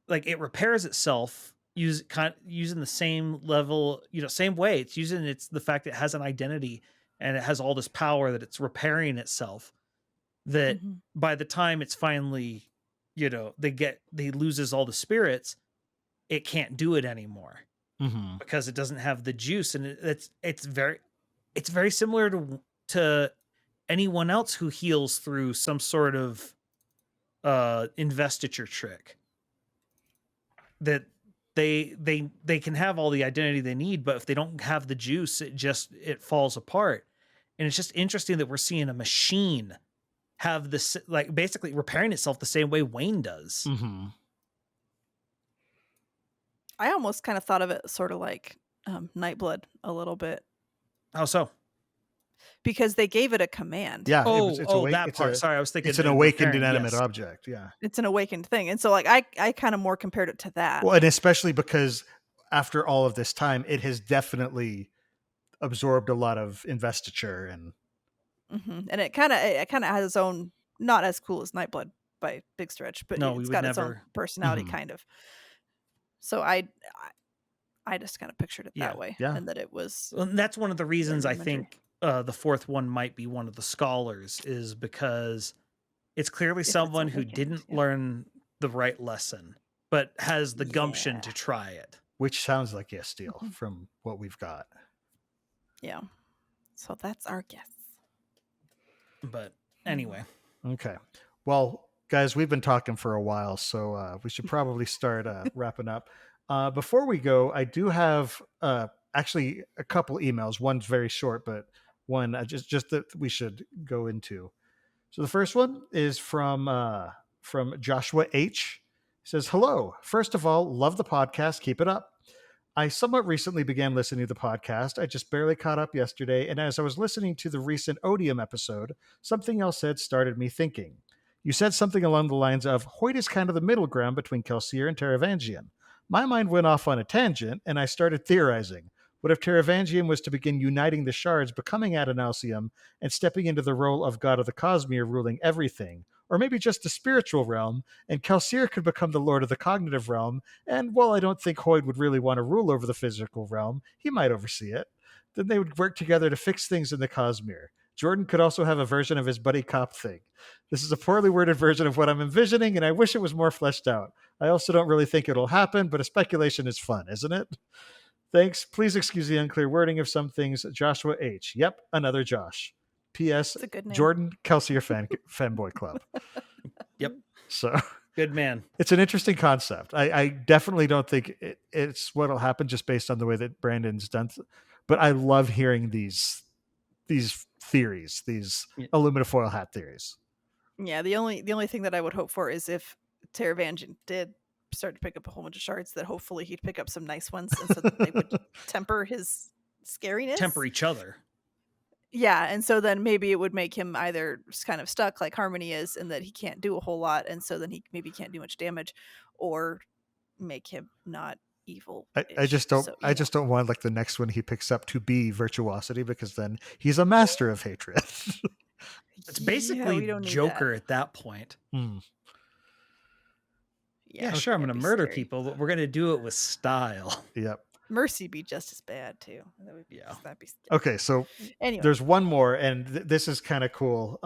like it repairs itself using the same level, same way it's using the fact that it has an identity and it has all this power that it's repairing itself, that by the time it's finally they loses all the spirits, it can't do it anymore because it doesn't have the juice. And it's very similar to anyone else who heals through some sort of investiture trick, that they can have all the identity they need, but if they don't have the juice, it falls apart. And it's just interesting that we're seeing a machine have this, like basically repairing itself the same way Wayne does. I almost kind of thought of it sort of like Nightblood a little bit. How so? Because they gave it a command. Yeah. That part. Sorry, I was thinking it's an awakened inanimate object. Yeah. It's an awakened thing. And so like I kind of more compared it to that. Well, and especially because after all of this time, it has definitely absorbed a lot of investiture and it kind of has its own, not as cool as Nightblood by a big stretch, but it's got its own personality kind of. So I just kind of pictured it that way. Yeah. And that it was. And that's one of the reasons I think the fourth one might be one of the scholars, is because it's clearly someone who didn't learn the right lesson, but has the gumption to try it. Which sounds like Steele from what we've got. Yeah. So that's our guess. But anyway. Okay. Well, guys, we've been talking for a while, so we should probably start wrapping up. Before we go, I do have actually a couple emails. One's very short, but one just that we should go into. So the first one is from Joshua H. He says, "Hello. First of all, love the podcast. Keep it up. I somewhat recently began listening to the podcast. I just barely caught up yesterday, and as I was listening to the recent Odium episode, something else said started me thinking. You said something along the lines of, Hoyt is kind of the middle ground between Kelsier and Taravangian. My mind went off on a tangent, and I started theorizing. What if Taravangian was to begin uniting the shards, becoming Adonalsium, and stepping into the role of God of the Cosmere, ruling everything? Or maybe just the spiritual realm, and Kelsier could become the lord of the cognitive realm, and while I don't think Hoyt would really want to rule over the physical realm, he might oversee it. Then they would work together to fix things in the Cosmere. Jordan could also have a version of his buddy cop thing. This is a poorly worded version of what I'm envisioning, and I wish it was more fleshed out. I also don't really think it'll happen, but a speculation is fun, isn't it? Thanks. Please excuse the unclear wording of some things. Joshua H. Yep, another Josh. P.S. Jordan Kelsier fanboy club." Yep. So good man. It's an interesting concept. I definitely don't think it's what'll happen just based on the way that Brandon's done. But I love hearing these theories, these aluminum foil hat theories. Yeah, the only thing that I would hope for is if Taravangian did start to pick up a whole bunch of shards, that hopefully he'd pick up some nice ones, and so that they would temper his scariness. Temper each other. Yeah, and so then maybe it would make him either just kind of stuck like Harmony is, and that he can't do a whole lot, and so then he maybe can't do much damage, or make him not evil. I just don't want like the next one he picks up to be virtuosity, because then he's a master of hatred. It's Yeah, basically we don't need Joker that. at that point. Yeah, sure, I'm going to that'd be murder scary. people, but we're going to do it with style. Yep. Mercy be just as bad too. Yeah. That'd be scary. Okay, so Anyway, there's one more, and this is kind of cool.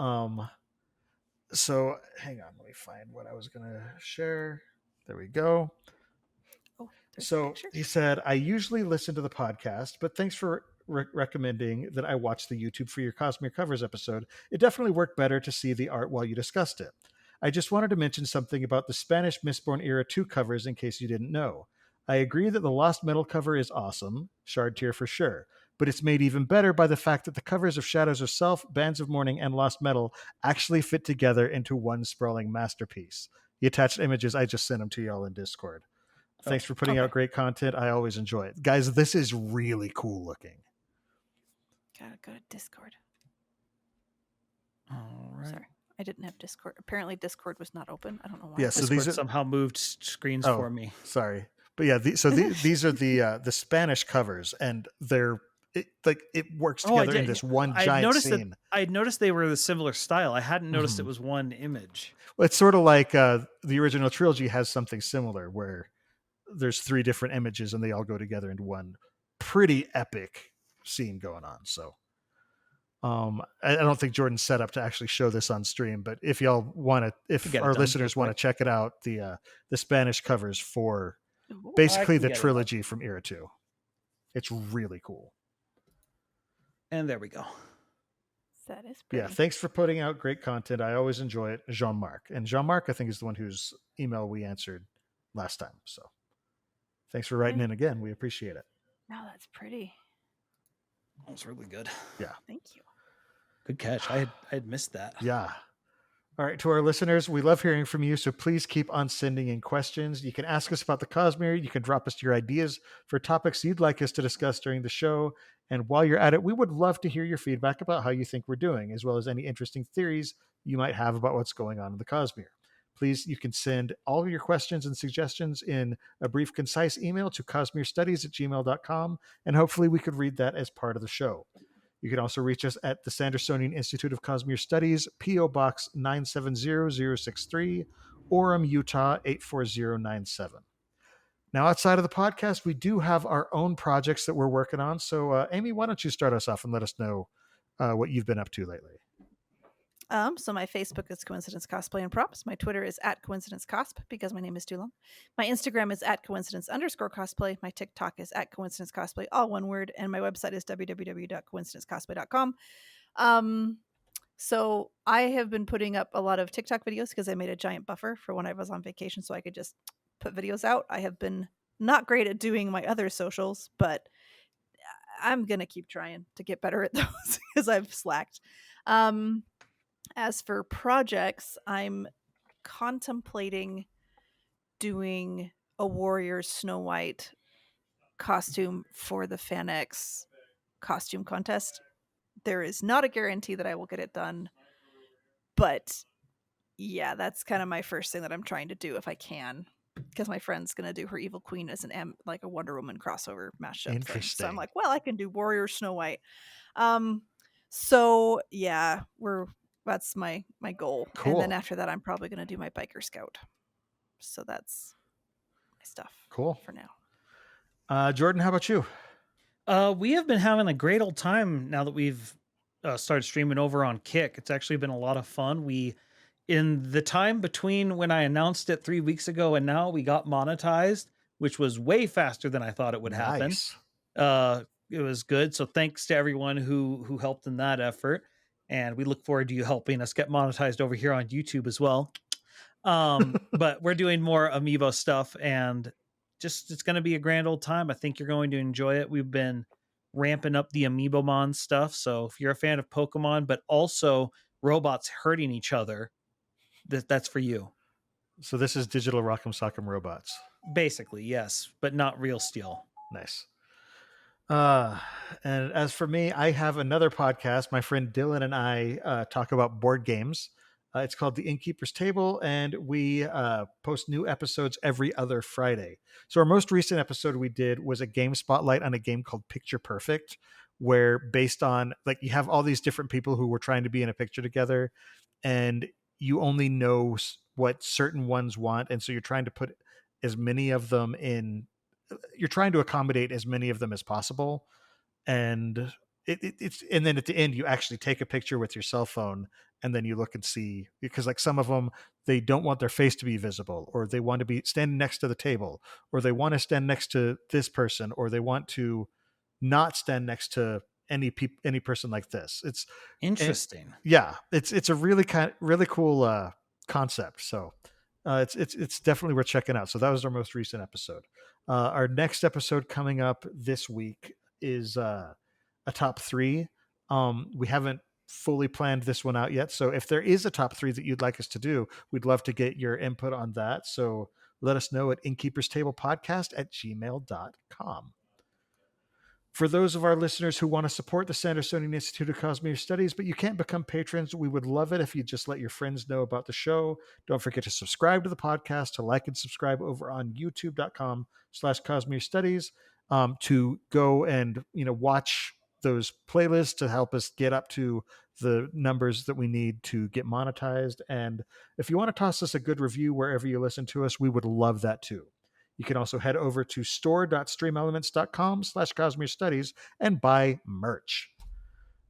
So hang on, let me find what I was gonna share. There we go. oh, there's a So picture. he said, I usually listen to the podcast, but thanks for recommending that I watch the YouTube for your Cosmere Covers episode. It definitely worked better to see the art while you discussed it. I just wanted to mention something about the Spanish Mistborn Era 2 covers in case you didn't know. I agree that the Lost Metal cover is awesome, Shard Tier for sure, but it's made even better by the fact that the covers of Shadows of Self, Bands of Mourning, and Lost Metal actually fit together into one sprawling masterpiece. The attached images, I just sent them to y'all in Discord. Thanks for putting out great content. I always enjoy it. Guys, this is really cool looking. Gotta go to Discord. All right. Sorry, I didn't have Discord. Apparently, Discord was not open. I don't know why. Yeah, so Discord these are somehow moved screens for me. Sorry. But yeah, these are the Spanish covers, and they're it works together in this one giant scene. I noticed they were the similar style. I hadn't noticed it was one image. Well, it's sort of like the original trilogy has something similar where there's 3 different images and they all go together into one pretty epic scene going on. So I don't think Jordan's set up to actually show this on stream, but if y'all want to, if our listeners want to check it out, the Spanish covers for basically the trilogy from Era 2. It's really cool. And there we go. That is pretty. Yeah, thanks for putting out great content. I always enjoy it. Jean-Marc. And Jean-Marc, I think, is the one whose email we answered last time. So thanks for writing in again. We appreciate it. No, that's pretty. That was really good. Yeah. Thank you. Good catch. I had missed that. Yeah. All right, to our listeners, we love hearing from you, so please keep on sending in questions. You can ask us about the Cosmere. You can drop us your ideas for topics you'd like us to discuss during the show. And while you're at it, we would love to hear your feedback about how you think we're doing, as well as any interesting theories you might have about what's going on in the Cosmere. Please, you can send all of your questions and suggestions in a brief, concise email to cosmerestudies@gmail.com, and hopefully we could read that as part of the show. You can also reach us at the Sandersonian Institute of Cosmere Studies, P.O. Box 970063, Orem, Utah 84097. Now, outside of the podcast, we do have our own projects that we're working on. So, Amy, why don't you start us off and let us know what you've been up to lately? So my Facebook is Coincidence Cosplay and Props. My Twitter is @CoincidenceCosp because my name is too long. My Instagram is @coincidence_cosplay. My TikTok is @coincidencecosplay, all one word. And my website is www.coincidencecosplay.com. So I have been putting up a lot of TikTok videos because I made a giant buffer for when I was on vacation so I could just put videos out. I have been not great at doing my other socials, but I'm going to keep trying to get better at those because I've slacked. As for projects, I'm contemplating doing a Warrior Snow White costume for the FanX costume contest. There is not a guarantee that I will get it done, but yeah, that's kind of my first thing that I'm trying to do if I can, because my friend's gonna do her Evil Queen as like a Wonder Woman crossover mashup. Interesting. So I'm like, well, I can do Warrior Snow White. So yeah, that's my goal. Cool. And then after that, I'm probably gonna do my Biker Scout. So that's my stuff. Cool. For now. Jordan, how about you? We have been having a great old time now that we've started streaming over on Kick. It's actually been a lot of fun. In the time between when I announced it 3 weeks ago and now, we got monetized, which was way faster than I thought it would happen. Nice. It was good. So thanks to everyone who helped in that effort. And we look forward to you helping us get monetized over here on YouTube as well. But we're doing more Amiibo stuff, and it's going to be a grand old time. I think you're going to enjoy it. We've been ramping up the Amiibomon stuff. So if you're a fan of Pokemon, but also robots hurting each other, that's for you. So this is digital Rock'em Sock'em robots. Basically, yes, but not real steel. Nice. And as for me, I have another podcast. My friend Dylan and I talk about board games. It's called The Innkeeper's Table, and we post new episodes every other Friday. So our most recent episode we did was a game spotlight on a game called Picture Perfect, where based on like you have all these different people who were trying to be in a picture together, and you only know what certain ones want, and so you're trying to put as many of them in. You're trying to accommodate as many of them as possible, and it's and then at the end you actually take a picture with your cell phone, and then you look and see, because like some of them, they don't want their face to be visible, or they want to be standing next to the table, or they want to stand next to this person, or they want to not stand next to any person like this. It's Interesting. it's a really cool concept. So it's definitely worth checking out. So that was our most recent episode. Our next episode coming up this week is a top 3. We haven't fully planned this one out yet, so if there is a top 3 that you'd like us to do, we'd love to get your input on that. So let us know at innkeeperstablepodcast@gmail.com. For those of our listeners who want to support the Sandersonian Institute of Cosmere Studies, but you can't become patrons, we would love it if you just let your friends know about the show. Don't forget to subscribe to the podcast, to like and subscribe over on youtube.com/Cosmere Studies, to go and watch those playlists to help us get up to the numbers that we need to get monetized. And if you want to toss us a good review wherever you listen to us, we would love that too. You can also head over to store.streamelements.com/Cosmere Studies and buy merch.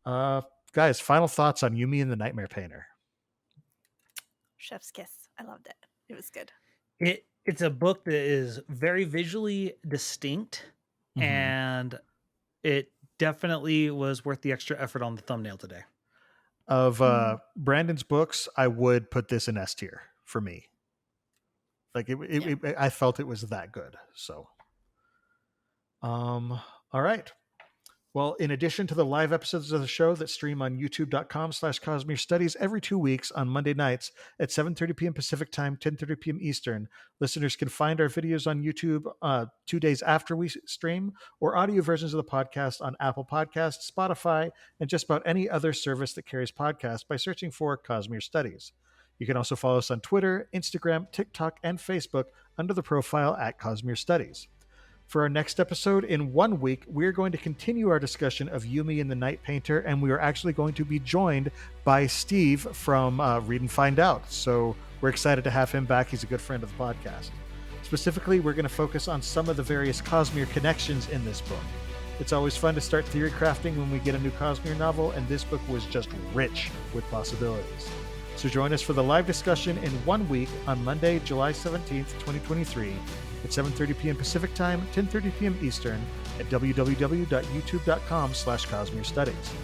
Guys, final thoughts on Yumi and the Nightmare Painter. Chef's kiss. I loved it. It was good. It's a book that is very visually distinct, and it definitely was worth the extra effort on the thumbnail today. Of Brandon's books, I would put this in S tier for me. Like I felt it was that good. So, all right. Well, in addition to the live episodes of the show that stream on youtube.com/Cosmere Studies every 2 weeks on Monday nights at 7:30 p.m. Pacific time, 10:30 p.m. Eastern, listeners can find our videos on YouTube 2 days after we stream, or audio versions of the podcast on Apple Podcasts, Spotify, and just about any other service that carries podcasts by searching for Cosmere Studies. You can also follow us on Twitter, Instagram, TikTok, and Facebook under the profile @Cosmere Studies. For our next episode in 1 week, we're going to continue our discussion of Yumi and the Night Painter, and we are actually going to be joined by Steve from Read and Find Out. So we're excited to have him back. He's a good friend of the podcast. Specifically, we're going to focus on some of the various Cosmere connections in this book. It's always fun to start theory crafting when we get a new Cosmere novel, and this book was just rich with possibilities. So join us for the live discussion in 1 week on Monday, July 17th, 2023 at 7:30 p.m. Pacific time, 10:30 p.m. Eastern at www.youtube.com/Cosmere Studies.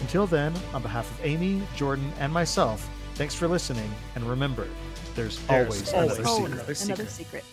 Until then, on behalf of Amy, Jordan, and myself, thanks for listening, and remember, there's always another secret. Another secret.